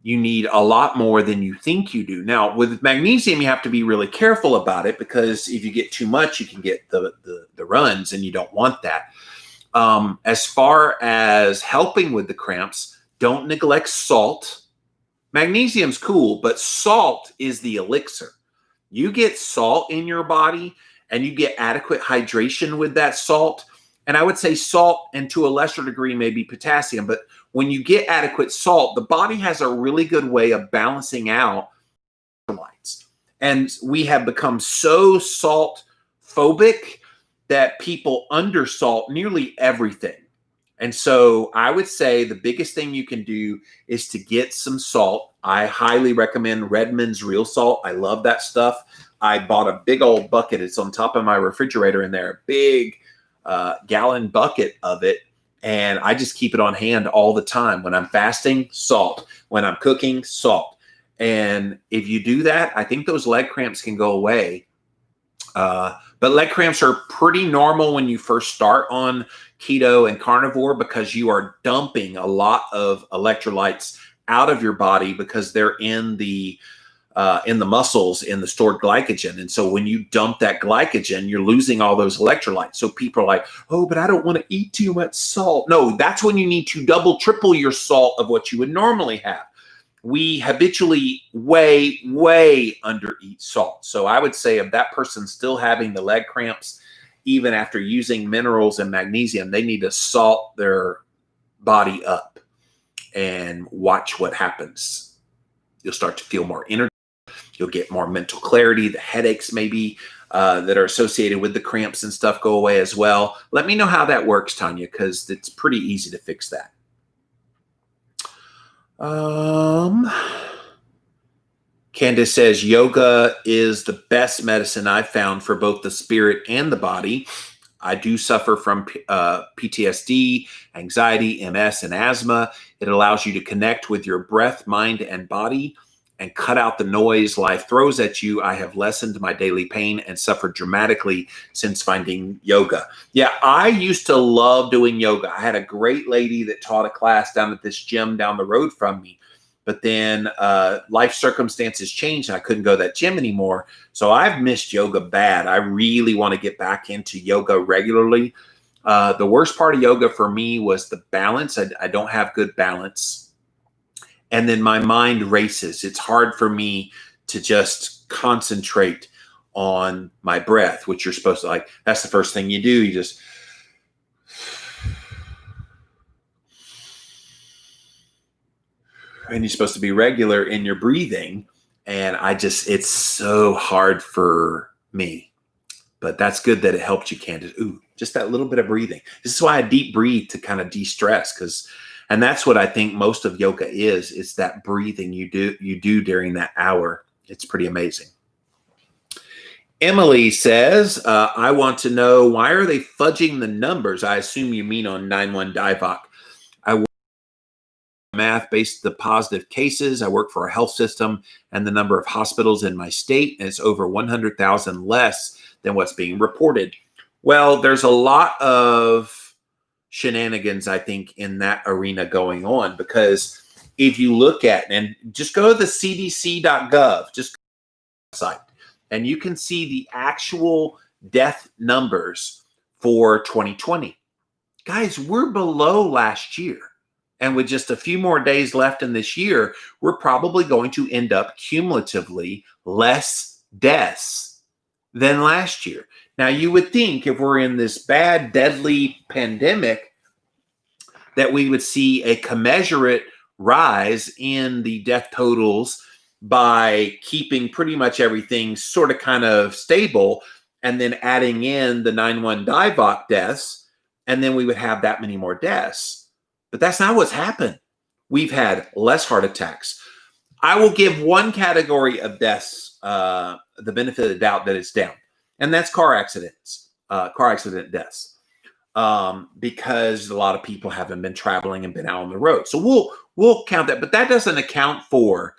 you need a lot more than you think you do. Now, with magnesium, you have to be really careful about it, because if you get too much, you can get the runs, and you don't want that. As far as helping with the cramps, don't neglect salt. Magnesium's cool, but salt is the elixir. You get salt in your body, and you get adequate hydration with that salt. And I would say salt, and to a lesser degree, maybe potassium. But when you get adequate salt, the body has a really good way of balancing out electrolytes. And we have become so salt phobic that people undersalt nearly everything. And so I would say the biggest thing you can do is to get some salt. I highly recommend Redmond's Real Salt. I love that stuff. I bought a big old bucket. It's on top of my refrigerator in there, a big gallon bucket of it. And I just keep it on hand all the time. When I'm fasting, salt. When I'm cooking, salt. And if you do that, I think those leg cramps can go away. But leg cramps are pretty normal when you first start on keto and carnivore, because you are dumping a lot of electrolytes out of your body because they're in the muscles, in the stored glycogen. And so when you dump that glycogen, you're losing all those electrolytes. So people are like, oh, but I don't want to eat too much salt. No, that's when you need to double, triple your salt of what you would normally have. We habitually way under eat salt. So I would say if that person's still having the leg cramps, even after using minerals and magnesium, they need to salt their body up and watch what happens. You'll start to feel more energy. You'll get more mental clarity. The headaches maybe that are associated with the cramps and stuff go away as well. Let me know how that works, Tanya, because it's pretty easy to fix that. Candace says, yoga is the best medicine I've found for both the spirit and the body. I do suffer from PTSD, anxiety, MS, and asthma. It allows you to connect with your breath, mind, and body and cut out the noise life throws at you. I have lessened my daily pain and suffered dramatically since finding yoga. Yeah, I used to love doing yoga. I had a great lady that taught a class down at this gym down the road from me. But then life circumstances changed and I couldn't go to that gym anymore. So I've missed yoga bad. I really want to get back into yoga regularly. The worst part of yoga for me was the balance. I don't have good balance. And then my mind races. It's hard for me to just concentrate on my breath, which you're supposed to like. That's the first thing you do. You just... and you're supposed to be regular in your breathing. And it's so hard for me, but that's good that it helped you, Candace. Ooh, just that little bit of breathing. This is why I deep breathe, to kind of de-stress, and that's what I think most of yoga is. It's that breathing you do during that hour. It's pretty amazing. Emily says, I want to know, why are they fudging the numbers? I assume you mean on 9-1 Dieback. I work math based the positive cases. I work for a health system and the number of hospitals in my state, and it's over 100,000 less than what's being reported. Well, there's a lot of shenanigans, I think, in that arena going on, because if you look at, and just go to the cdc.gov, just go to the site, and you can see the actual death numbers for 2020. Guys, we're below last year. And with just a few more days left in this year, we're probably going to end up cumulatively less deaths than last year. Now, you would think if we're in this bad, deadly pandemic, that we would see a commensurate rise in the death totals by keeping pretty much everything sort of kind of stable and then adding in the 9-1 Dieback deaths, and then we would have that many more deaths. But that's not what's happened. We've had less heart attacks. I will give one category of deaths the benefit of the doubt that it's down, and that's car accidents, car accident deaths, because a lot of people haven't been traveling and been out on the road. So we'll count that, but that doesn't account for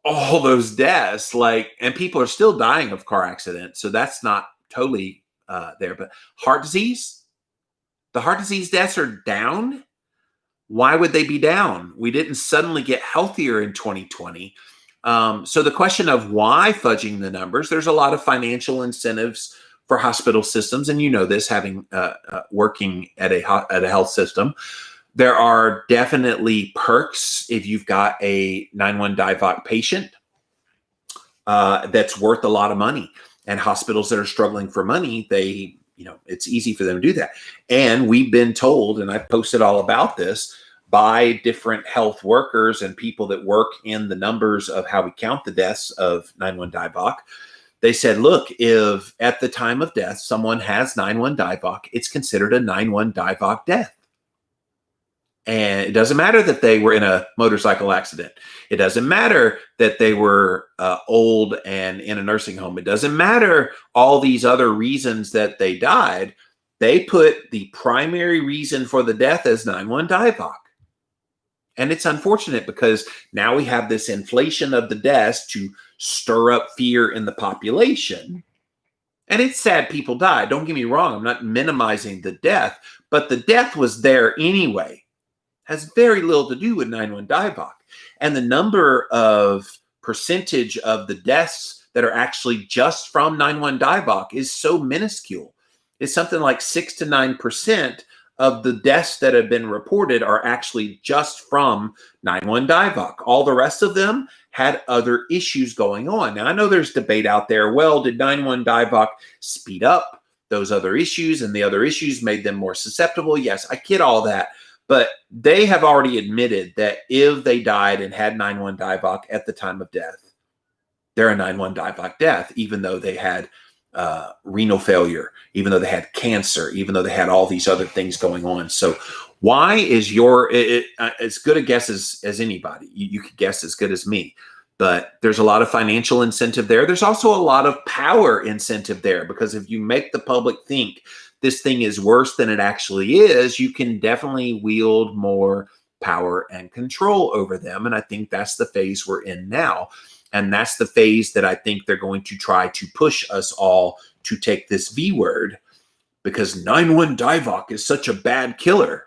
all those deaths. And people are still dying of car accidents, so that's not totally there. But heart disease, the heart disease deaths are down. Why would they be down? We didn't suddenly get healthier in 2020. So the question of why fudging the numbers, there's a lot of financial incentives for hospital systems. And you know this, having working at a health system. There are definitely perks if you've got a 9-1 Dieback patient that's worth a lot of money. And hospitals that are struggling for money, it's easy for them to do that. And we've been told, and I've posted all about this, by different health workers and people that work in the numbers of how we count the deaths of 9-1 Dieback. They said, look, if at the time of death, someone has 9-1 Dieback, it's considered a 9-1 Dieback death. And it doesn't matter that they were in a motorcycle accident. It doesn't matter that they were old and in a nursing home. It doesn't matter all these other reasons that they died. They put the primary reason for the death as 9-1 Dieback. And it's unfortunate because now we have this inflation of the deaths to stir up fear in the population. And it's sad people die. Don't get me wrong. I'm not minimizing the death, but the death was there anyway. Has very little to do with 9-1 Dieback. And the number of percentage of the deaths that are actually just from 9-1 Dieback is so minuscule. It's something like 6 to 9% of the deaths that have been reported are actually just from 9-1 Dieback. All the rest of them had other issues going on. Now, I know there's debate out there. Well, did 9-1 Dieback speed up those other issues, and the other issues made them more susceptible? Yes, I get all that. But they have already admitted that if they died and had 9-1 Dieback at the time of death, they're a 9-1 Dieback death, even though they had renal failure, even though they had cancer, even though they had all these other things going on. So why is as good a guess as anybody? You could guess as good as me. But there's a lot of financial incentive there. There's also a lot of power incentive there, because if you make the public think this thing is worse than it actually is, you can definitely wield more power and control over them. And I think that's the phase we're in now. And that's the phase that I think they're going to try to push us all to take this V word, because 9-1 Dieback is such a bad killer.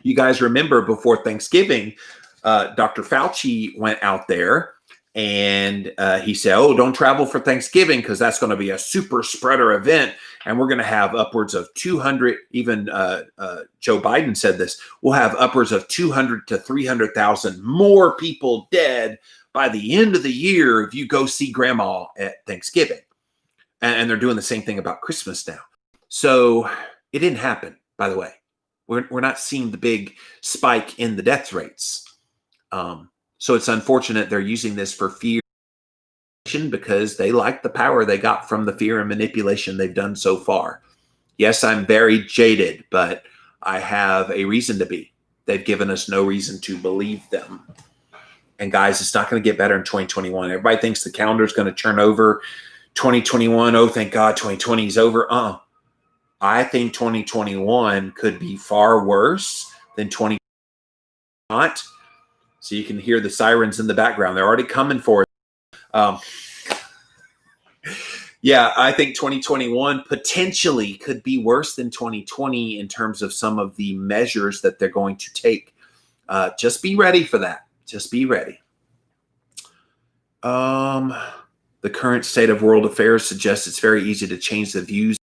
You guys remember before Thanksgiving, Dr. Fauci went out there and he said, oh, don't travel for Thanksgiving because that's going to be a super spreader event. And we're going to have upwards of 200, even Joe Biden said this, we'll have upwards of 200 to 300,000 more people dead by the end of the year if you go see grandma at Thanksgiving. And they're doing the same thing about Christmas now. So it didn't happen, by the way. We're not seeing the big spike in the death rates. So it's unfortunate they're using this for fear, because they like the power they got from the fear and manipulation they've done so far. Yes, I'm very jaded, but I have a reason to be. They've given us no reason to believe them. And guys, it's not going to get better in 2021. Everybody thinks the calendar is going to turn over 2021. Oh, thank God 2020 is over. I think 2021 could be far worse than 2020. Not. So you can hear the sirens in the background. They're already coming for us. Yeah, I think 2021 potentially could be worse than 2020 in terms of some of the measures that they're going to take. Just be ready for that. Just be ready. The current state of world affairs suggests it's very easy to change the views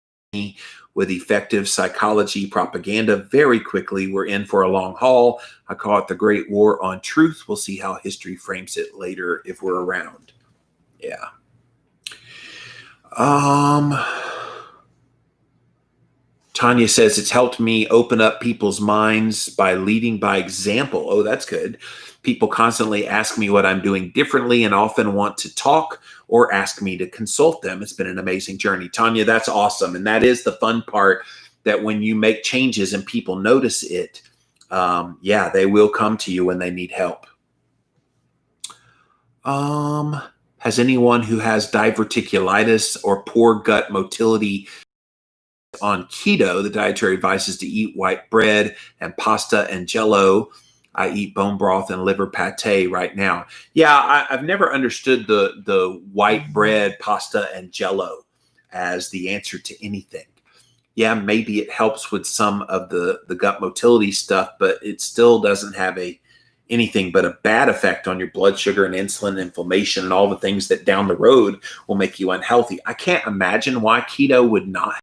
with effective psychology propaganda very quickly. We're in for a long haul. I call it the Great War on Truth. We'll see how history frames it later if we're around. Yeah. Tanya says it's helped me open up people's minds by leading by example. Oh, that's good. People constantly ask me what I'm doing differently and often want to talk or ask me to consult them. It's been an amazing journey. Tanya, that's awesome. And that is the fun part, that when you make changes and people notice it, yeah, they will come to you when they need help. Has anyone who has diverticulitis or poor gut motility on keto? The dietary advice is to eat white bread and pasta and jello. I eat bone broth and liver pate right now. Yeah, I've never understood the white bread, pasta, and jello as the answer to anything. Yeah, maybe it helps with some of the gut motility stuff, but it still doesn't have anything but a bad effect on your blood sugar and insulin, inflammation, and all the things that down the road will make you unhealthy. I can't imagine why keto would not.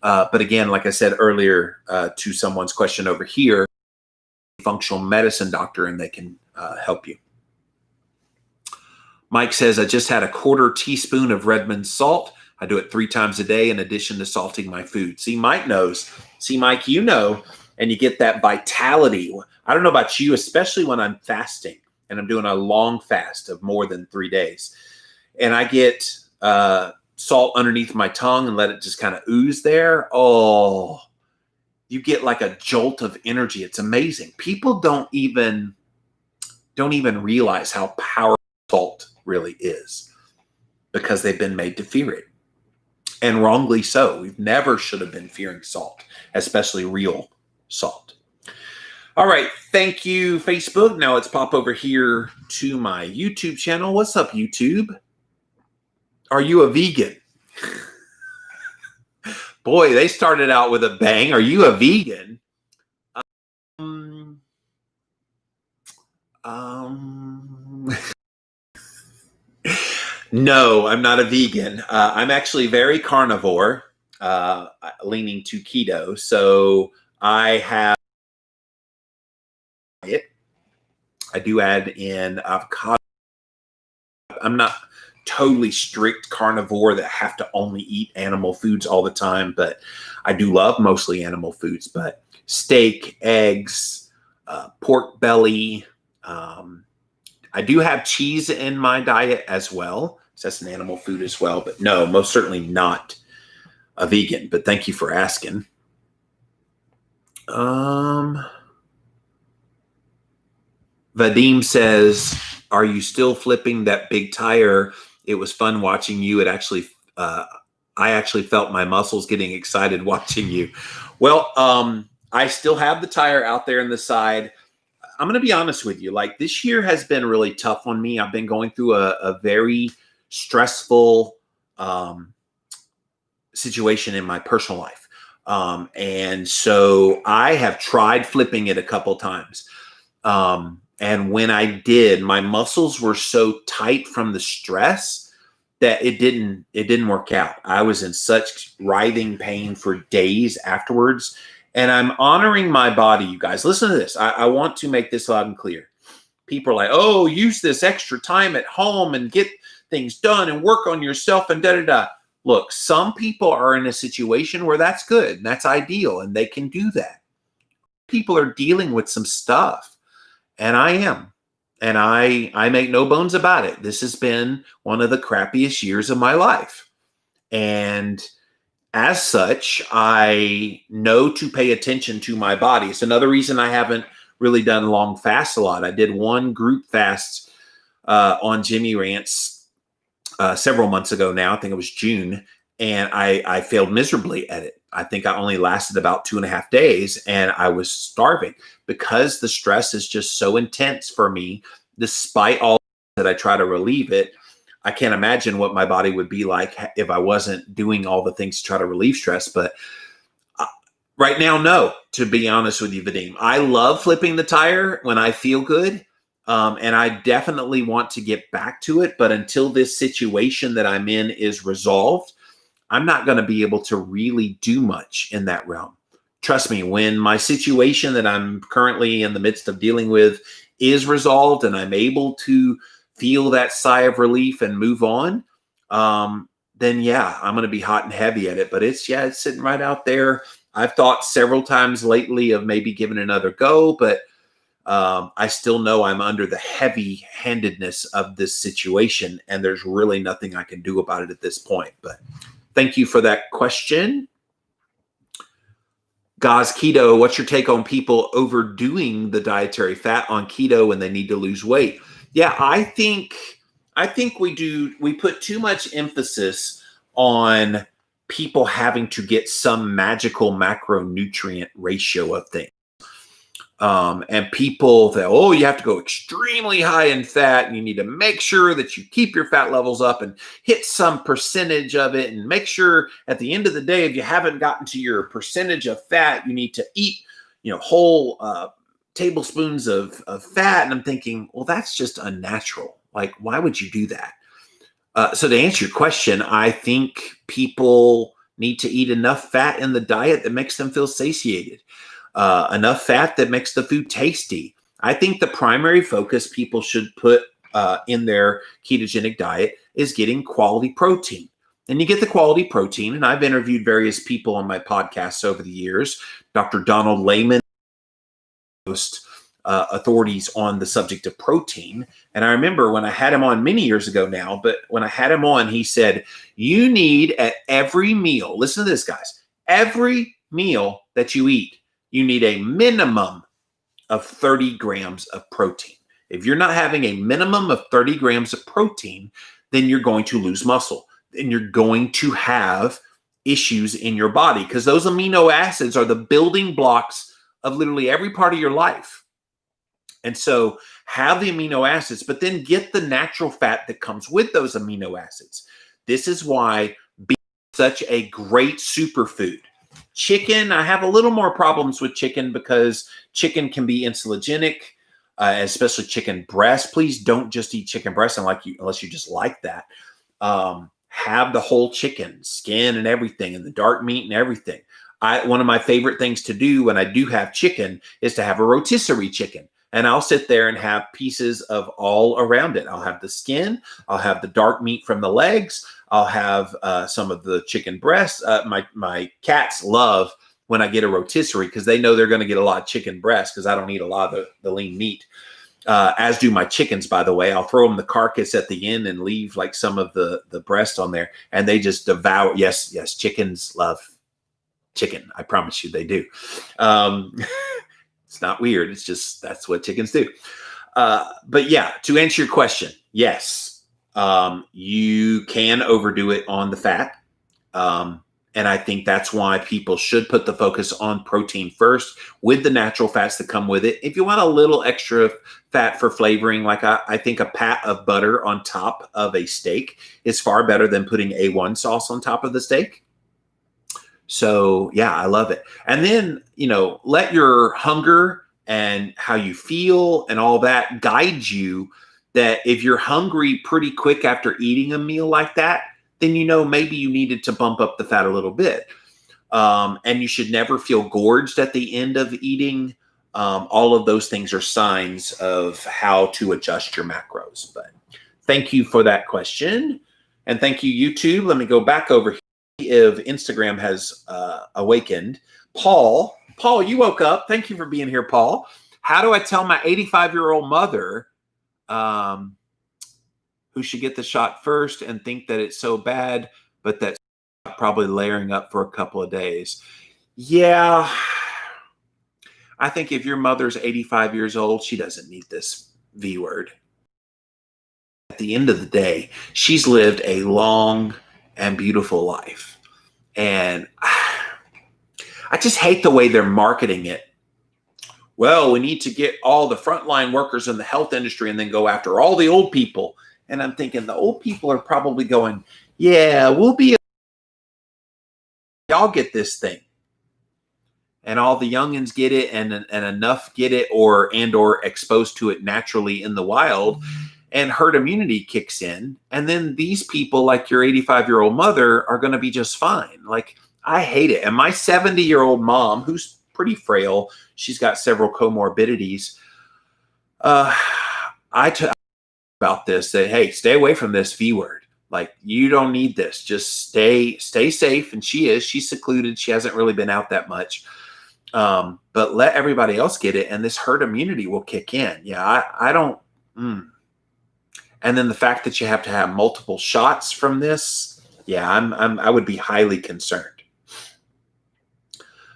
But again, like I said earlier to someone's question over here, functional medicine doctor, and they can help you. Mike says, I just had a 1/4 teaspoon of Redmond salt. I do it 3 times a day in addition to salting my food. See, Mike knows. See, Mike, you know, and you get that vitality. I don't know about you, especially when I'm fasting and I'm doing a long fast of more than 3 days. And I get salt underneath my tongue and let it just kind of ooze there. Oh, you get like a jolt of energy. It's amazing. People don't even realize how powerful salt really is, because they've been made to fear it. And wrongly so. We never should have been fearing salt, especially real salt. All right. Thank you, Facebook. Now let's pop over here to my YouTube channel. What's up, YouTube? Are you a vegan? Boy, they started out with a bang. Are you a vegan? No, I'm not a vegan. I'm actually very carnivore, leaning to keto. So I have it. I do add in avocado. I'm not totally strict carnivore that have to only eat animal foods all the time, but I do love mostly animal foods. But steak, eggs, pork belly. I do have cheese in my diet as well. So that's an animal food as well. But no, most certainly not a vegan. But thank you for asking. Vadim says, are you still flipping that big tire? It was fun watching you. I actually felt my muscles getting excited watching you. Well, I still have the tire out there in the side. I'm going to be honest with you. Like, this year has been really tough on me. I've been going through a very stressful situation in my personal life. And so I have tried flipping it a couple times. And when I did, my muscles were so tight from the stress that it didn't work out. I was in such writhing pain for days afterwards. And I'm honoring my body, you guys. Listen to this. I want to make this loud and clear. People are like, oh, use this extra time at home and get things done and work on yourself and da-da-da. Look, some people are in a situation where that's good and that's ideal and they can do that. People are dealing with some stuff, and I am. And I make no bones about it. This has been one of the crappiest years of my life. And as such, I know to pay attention to my body. It's another reason I haven't really done long fasts a lot. I did one group fast on Jimmy Rants several months ago now. I think it was June. And I failed miserably at it. I think I only lasted about 2.5 days, and I was starving because the stress is just so intense for me. Despite all that I try to relieve it, I can't imagine what my body would be like if I wasn't doing all the things to try to relieve stress. But right now, no, to be honest with you, Vadim. I love flipping the tire when I feel good. And I definitely want to get back to it. But until this situation that I'm in is resolved, I'm not going to be able to really do much in that realm. Trust me, when my situation that I'm currently in the midst of dealing with is resolved and I'm able to feel that sigh of relief and move on, then yeah, I'm going to be hot and heavy at it. But it's sitting right out there. I've thought several times lately of maybe giving another go, but I still know I'm under the heavy-handedness of this situation, and there's really nothing I can do about it at this point. But thank you for that question. Gaz Keto, what's your take on people overdoing the dietary fat on keto when they need to lose weight? Yeah, I think we put too much emphasis on people having to get some magical macronutrient ratio of things. And people that, oh, you have to go extremely high in fat and you need to make sure that you keep your fat levels up and hit some percentage of it, and make sure at the end of the day, if you haven't gotten to your percentage of fat, you need to eat, whole tablespoons of fat. And I'm thinking, well, that's just unnatural. Like, why would you do that? So to answer your question, I think people need to eat enough fat in the diet that makes them feel satiated. Enough fat that makes the food tasty. I think the primary focus people should put in their ketogenic diet is getting quality protein. And you get the quality protein, and I've interviewed various people on my podcasts over the years. Dr. Donald Layman, most authorities on the subject of protein. And I remember when I had him on many years ago now, but when I had him on, he said, you need at every meal, listen to this, guys, every meal that you eat, you need a minimum of 30 grams of protein. If you're not having a minimum of 30 grams of protein, then you're going to lose muscle. Then you're going to have issues in your body, because those amino acids are the building blocks of literally every part of your life. And so have the amino acids, but then get the natural fat that comes with those amino acids. This is why beef is such a great superfood. Chicken, I have a little more problems with chicken because chicken can be insulinogenic, especially chicken breast. Please don't just eat chicken breast unless you just like that. Have the whole chicken, skin and everything, and the dark meat and everything. One of my favorite things to do when I do have chicken is to have a rotisserie chicken. And I'll sit there and have pieces of all around it. I'll have the skin. I'll have the dark meat from the legs. I'll have some of the chicken breasts. My cats love when I get a rotisserie, because they know they're going to get a lot of chicken breast, because I don't eat a lot of the lean meat. As do my chickens, by the way. I'll throw them the carcass at the end and leave like some of the breast on there, and they just devour. Yes, chickens love chicken. I promise you they do. It's not weird. It's just that's what chickens do. But yeah, to answer your question, yes, you can overdo it on the fat. And I think that's why people should put the focus on protein first with the natural fats that come with it. If you want a little extra fat for flavoring, like I think a pat of butter on top of a steak is far better than putting A1 sauce on top of the steak. So yeah, I love it. And then, let your hunger and how you feel and all that guide you, that if you're hungry pretty quick after eating a meal like that, then maybe you needed to bump up the fat a little bit. And you should never feel gorged at the end of eating. All of those things are signs of how to adjust your macros. But thank you for that question. And thank you, YouTube. Let me go back over here if Instagram has awakened. Paul, you woke up. Thank you for being here, Paul. How do I tell my 85-year-old mother who should get the shot first and think that it's so bad, but that's probably layering up for a couple of days? Yeah, I think if your mother's 85 years old, she doesn't need this V word. At the end of the day, she's lived a long and beautiful life. And I just hate the way they're marketing it. Well, we need to get all the frontline workers in the health industry and then go after all the old people. And I'm thinking the old people are probably going, yeah, y'all get this thing. And all the youngins get it, and enough get it or exposed to it naturally in the wild, and herd immunity kicks in. And then these people, like your 85-year-old mother, are going to be just fine. Like, I hate it. And my 70-year-old mom, who's pretty frail, she's got several comorbidities. I talk about this, that, hey, stay away from this V word. Like, you don't need this. Just stay safe. And she's secluded. She hasn't really been out that much. But let everybody else get it, and this herd immunity will kick in. Yeah, I don't. And then the fact that you have to have multiple shots from this, yeah, I would be highly concerned.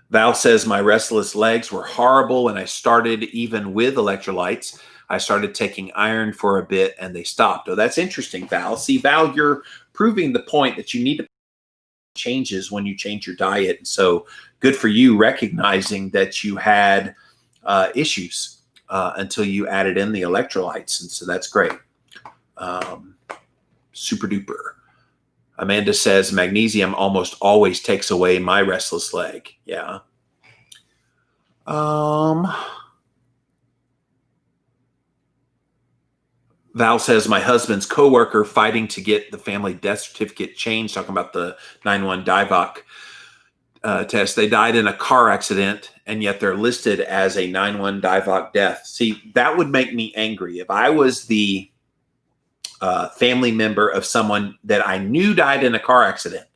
Val says, my restless legs were horrible when I started, even with electrolytes. I started taking iron for a bit and they stopped. Oh, that's interesting, Val. See, Val, you're proving the point that you need to changes when you change your diet. And so good for you recognizing that you had issues until you added in the electrolytes. And so that's great. Super duper. Amanda says magnesium almost always takes away my restless leg. Yeah. Val says my husband's coworker fighting to get the family death certificate changed, talking about the 9-1 Dieback test. They died in a car accident, and yet they're listed as a 9-1 Dieback death. See, that would make me angry. If I was the family member of someone that I knew died in a car accident,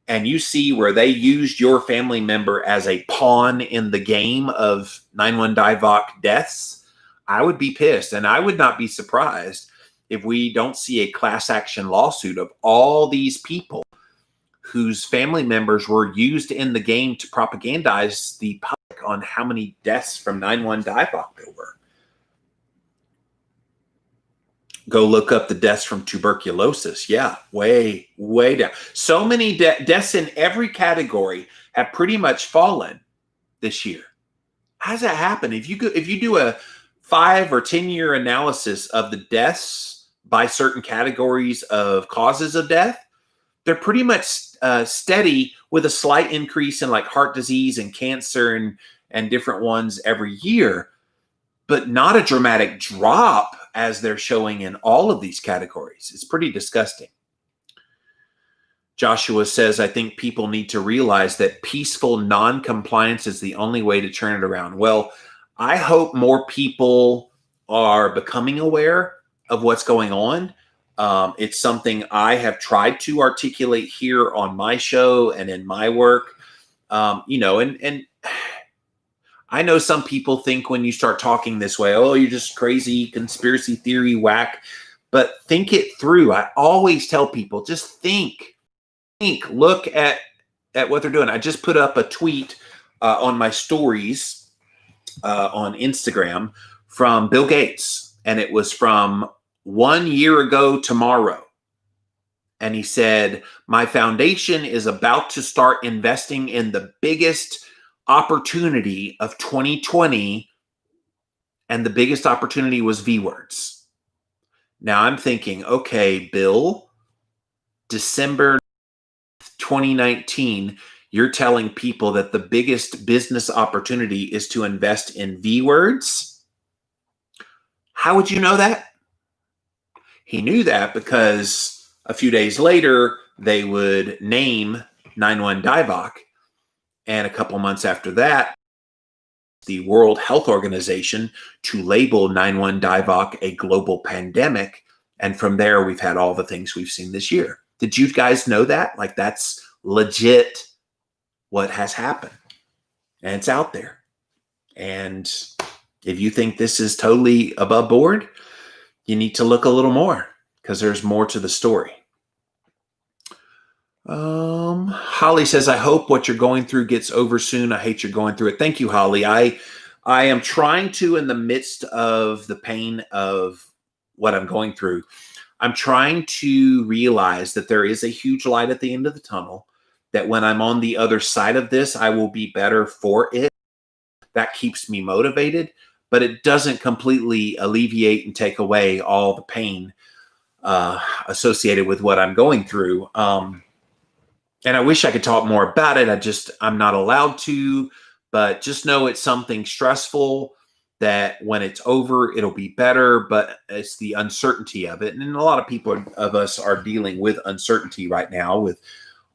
and you see where they used your family member as a pawn in the game of 9-1 Dieback deaths, I would be pissed. And I would not be surprised if we don't see a class action lawsuit of all these people whose family members were used in the game to propagandize the public on how many deaths from 9-1 Dieback there were. Go look up the deaths from tuberculosis. Yeah, way, way down. So many deaths in every category have pretty much fallen this year. How does that happen? If you do a 5 or 10 year analysis of the deaths by certain categories of causes of death, they're pretty much steady, with a slight increase in like heart disease and cancer and different ones every year, but not a dramatic drop as they're showing in all of these categories. It's pretty disgusting. Joshua says, I think people need to realize that peaceful non-compliance is the only way to turn it around. Well, I hope more people are becoming aware of what's going on. It's something I have tried to articulate here on my show and in my work. And I know some people think when you start talking this way, oh, you're just crazy, conspiracy theory whack, but think it through. I always tell people, just think, look at what they're doing. I just put up a tweet on my stories on Instagram from Bill Gates, and it was from 1 year ago tomorrow. And he said, my foundation is about to start investing in the biggest opportunity of 2020. And the biggest opportunity was V words. Now I'm thinking, okay, Bill, December 2019, you're telling people that the biggest business opportunity is to invest in V words. How would you know that? He knew that because a few days later, they would name 9-1 Dieback. And a couple months after that, the World Health Organization to label 9-1 Dieback a global pandemic. And from there, we've had all the things we've seen this year. Did you guys know that? Like, that's legit what has happened. And it's out there. And if you think this is totally above board, you need to look a little more because there's more to the story. Holly says, I hope what you're going through gets over soon. I hate you're going through it. Thank you, Holly. I am trying to, in the midst of the pain of what I'm going through, I'm trying to realize that there is a huge light at the end of the tunnel, that when I'm on the other side of this, I will be better for it. That keeps me motivated, but it doesn't completely alleviate and take away all the pain associated with what I'm going through. And I wish I could talk more about it. I'm not allowed to, but just know it's something stressful that when it's over, it'll be better, but it's the uncertainty of it. And a lot of us are dealing with uncertainty right now with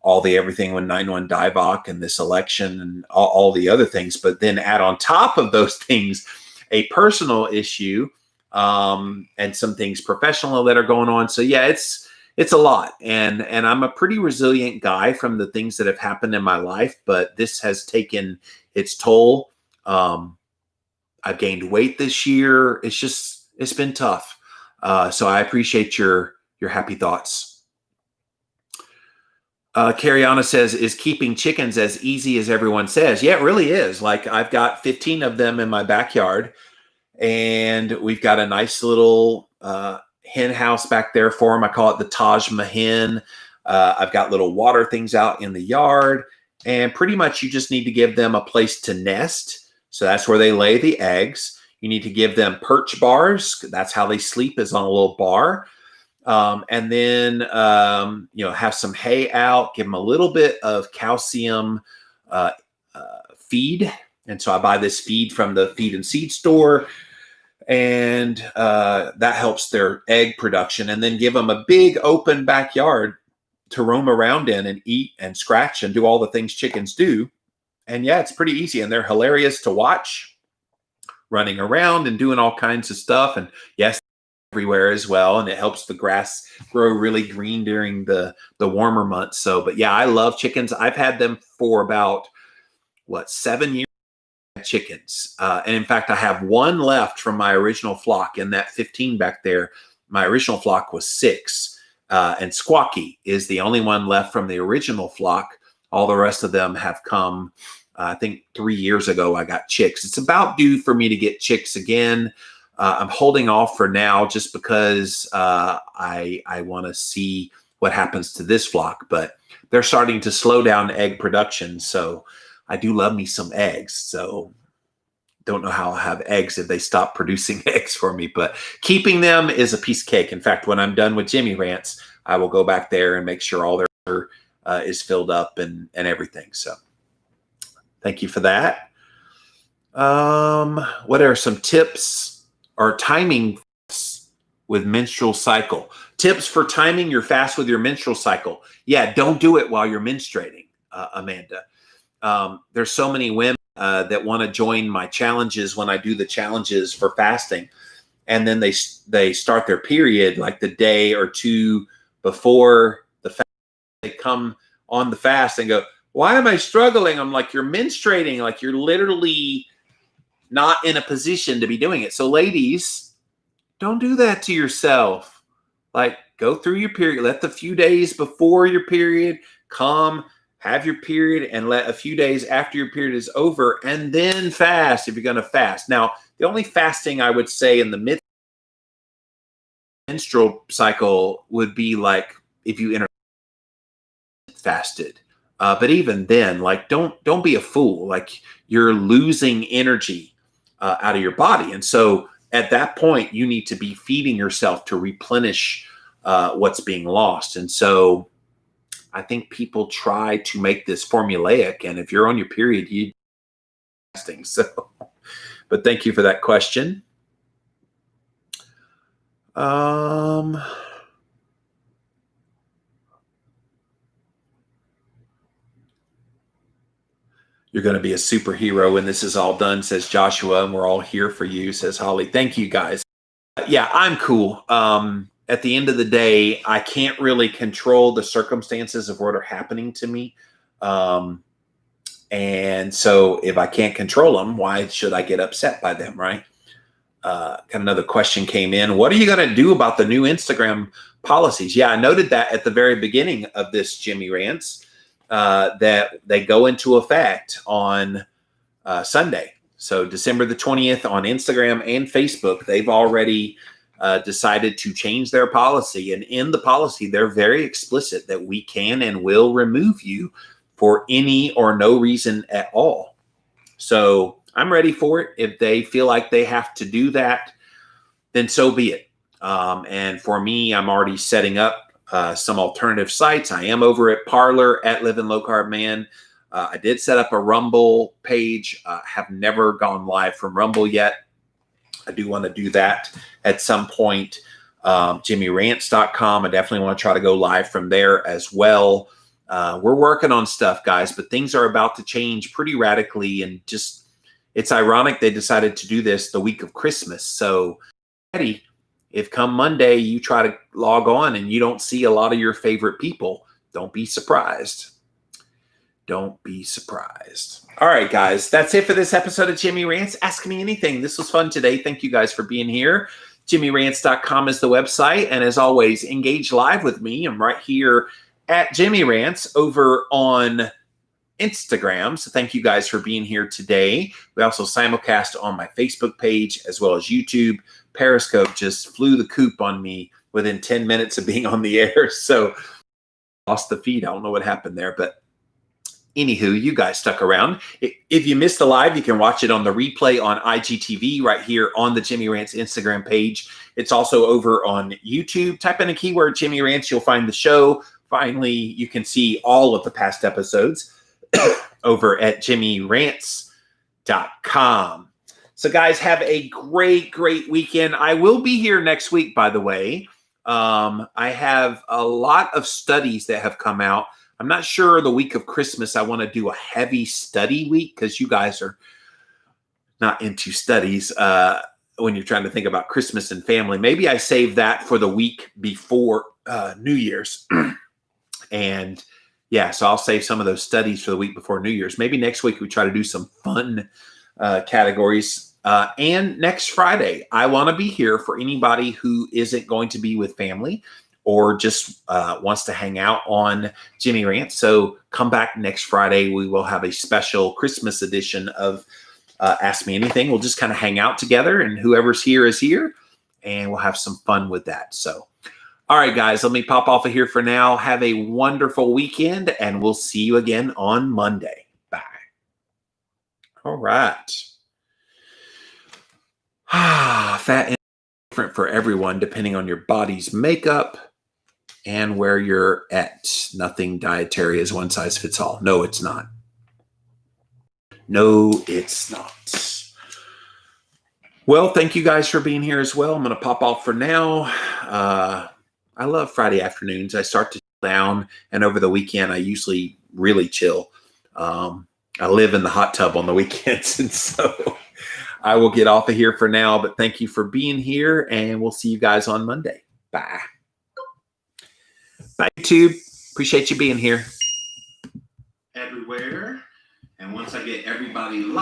everything with 9-1 Dieback and this election and all the other things. But then add on top of those things, a personal issue and some things professional that are going on. So yeah, it's a lot. And I'm a pretty resilient guy from the things that have happened in my life, but this has taken its toll. I've gained weight this year. It's been tough. So I appreciate your happy thoughts. Cariana says, is keeping chickens as easy as everyone says? Yeah, it really is. Like, I've got 15 of them in my backyard, and we've got a nice little hen house back there for them. I call it the Taj Mahal. I've got little water things out in the yard, and pretty much you just need to give them a place to nest. So that's where they lay the eggs. You need to give them perch bars. That's how they sleep, is on a little bar. And then, have some hay out, give them a little bit of calcium feed. And so I buy this feed from the feed and seed store, and that helps their egg production. And then give them a big open backyard to roam around in and eat and scratch and do all the things chickens do. And yeah, it's pretty easy. And they're hilarious to watch, running around and doing all kinds of stuff. And yes, everywhere as well, and it helps the grass grow really green during the warmer months. So, but yeah, I love chickens. I've had them for about 7 years. Chickens, and in fact, I have one left from my original flock. In that 15 back there, my original flock was 6, and Squawky is the only one left from the original flock. All the rest of them have come. I think 3 years ago, I got chicks. It's about due for me to get chicks again. I'm holding off for now just because I want to see what happens to this flock, but they're starting to slow down egg production. So I do love me some eggs. So don't know how I'll have eggs if they stop producing eggs for me, but keeping them is a piece of cake. In fact, when I'm done with Jimmy Rants, I will go back there and make sure all their is filled up and everything. So thank you for that. What are some tips or timing with menstrual cycle? Tips for timing your fast with your menstrual cycle. Yeah, don't do it while you're menstruating, Amanda. There's so many women that want to join my challenges when I do the challenges for fasting. And then they start their period like the day or two before the fast. They come on the fast and go, Why am I struggling? I'm like, you're menstruating. Like, you're literally not in a position to be doing it. So ladies, don't do that to yourself. Like, go through your period. Let the few days before your period come, have your period, and let a few days after your period is over, and then fast if you're going to fast. Now, the only fasting I would say in the menstrual cycle would be like if you fasted. But even then, like, don't be a fool. Like, you're losing energy out of your body, and so at that point, you need to be feeding yourself to replenish what's being lost. And so, I think people try to make this formulaic, and if you're on your period, you fasting. So, but thank you for that question. You're going to be a superhero when this is all done, says Joshua, and we're all here for you, says Holly. Thank you, guys. Yeah, I'm cool. At the end of the day, I can't really control the circumstances of what are happening to me. And so if I can't control them, why should I get upset by them, right? Kind of another question came in. What are you going to do about the new Instagram policies? Yeah, I noted that at the very beginning of this Jimmy Rants, that they go into effect on Sunday. So December the 20th on Instagram and Facebook, they've already decided to change their policy. And in the policy, they're very explicit that we can and will remove you for any or no reason at all. So I'm ready for it. If they feel like they have to do that, then so be it. And for me, I'm already setting up some alternative sites. I am over at Parler at Living Low Carb Man. I did set up a Rumble page. Have never gone live from Rumble yet. I do want to do that at some point. JimmyRants.com. I definitely want to try to go live from there as well. We're working on stuff, guys, but things are about to change pretty radically. And just, it's ironic they decided to do this the week of Christmas. So, Eddie, if come Monday you try to log on and you don't see a lot of your favorite people, don't be surprised. Don't be surprised. All right, guys, that's it for this episode of Jimmy Rants. Ask me anything. This was fun today. Thank you guys for being here. JimmyRants.com is the website. And as always, engage live with me. I'm right here at Jimmy Rants over on Instagram. So thank you guys for being here today. We also simulcast on my Facebook page as well as YouTube. Periscope just flew the coop on me within 10 minutes of being on the air. So lost the feed. I don't know what happened there, but anywho, you guys stuck around. If you missed the live, you can watch it on the replay on IGTV right here on the Jimmy Rants Instagram page. It's also over on YouTube. Type in a keyword Jimmy Rants, you'll find the show. Finally, you can see all of the past episodes over at JimmyRants.com. So guys, have a great, great weekend. I will be here next week, by the way. I have a lot of studies that have come out. I'm not sure the week of Christmas I want to do a heavy study week because you guys are not into studies when you're trying to think about Christmas and family. Maybe I save that for the week before New Year's. And yeah, so I'll save some of those studies for the week before New Year's. Maybe next week we try to do some fun categories. And next Friday, I want to be here for anybody who isn't going to be with family or just wants to hang out on Jimmy Rants. So come back next Friday. We will have a special Christmas edition of Ask Me Anything. We'll just kind of hang out together, and whoever's here is here, and we'll have some fun with that. So, all right, guys, let me pop off of here for now. Have a wonderful weekend, and we'll see you again on Monday. Bye. All right. Fat and different for everyone, depending on your body's makeup and where you're at. Nothing dietary is one size fits all. No, it's not. No, it's not. Well, thank you guys for being here as well. I'm going to pop off for now. I love Friday afternoons. I start to chill down, and over the weekend, I usually really chill. I live in the hot tub on the weekends, and so I will get off of here for now. But thank you for being here, and we'll see you guys on Monday. Bye. Bye, YouTube. Appreciate you being here. everywhere. And once I get everybody live,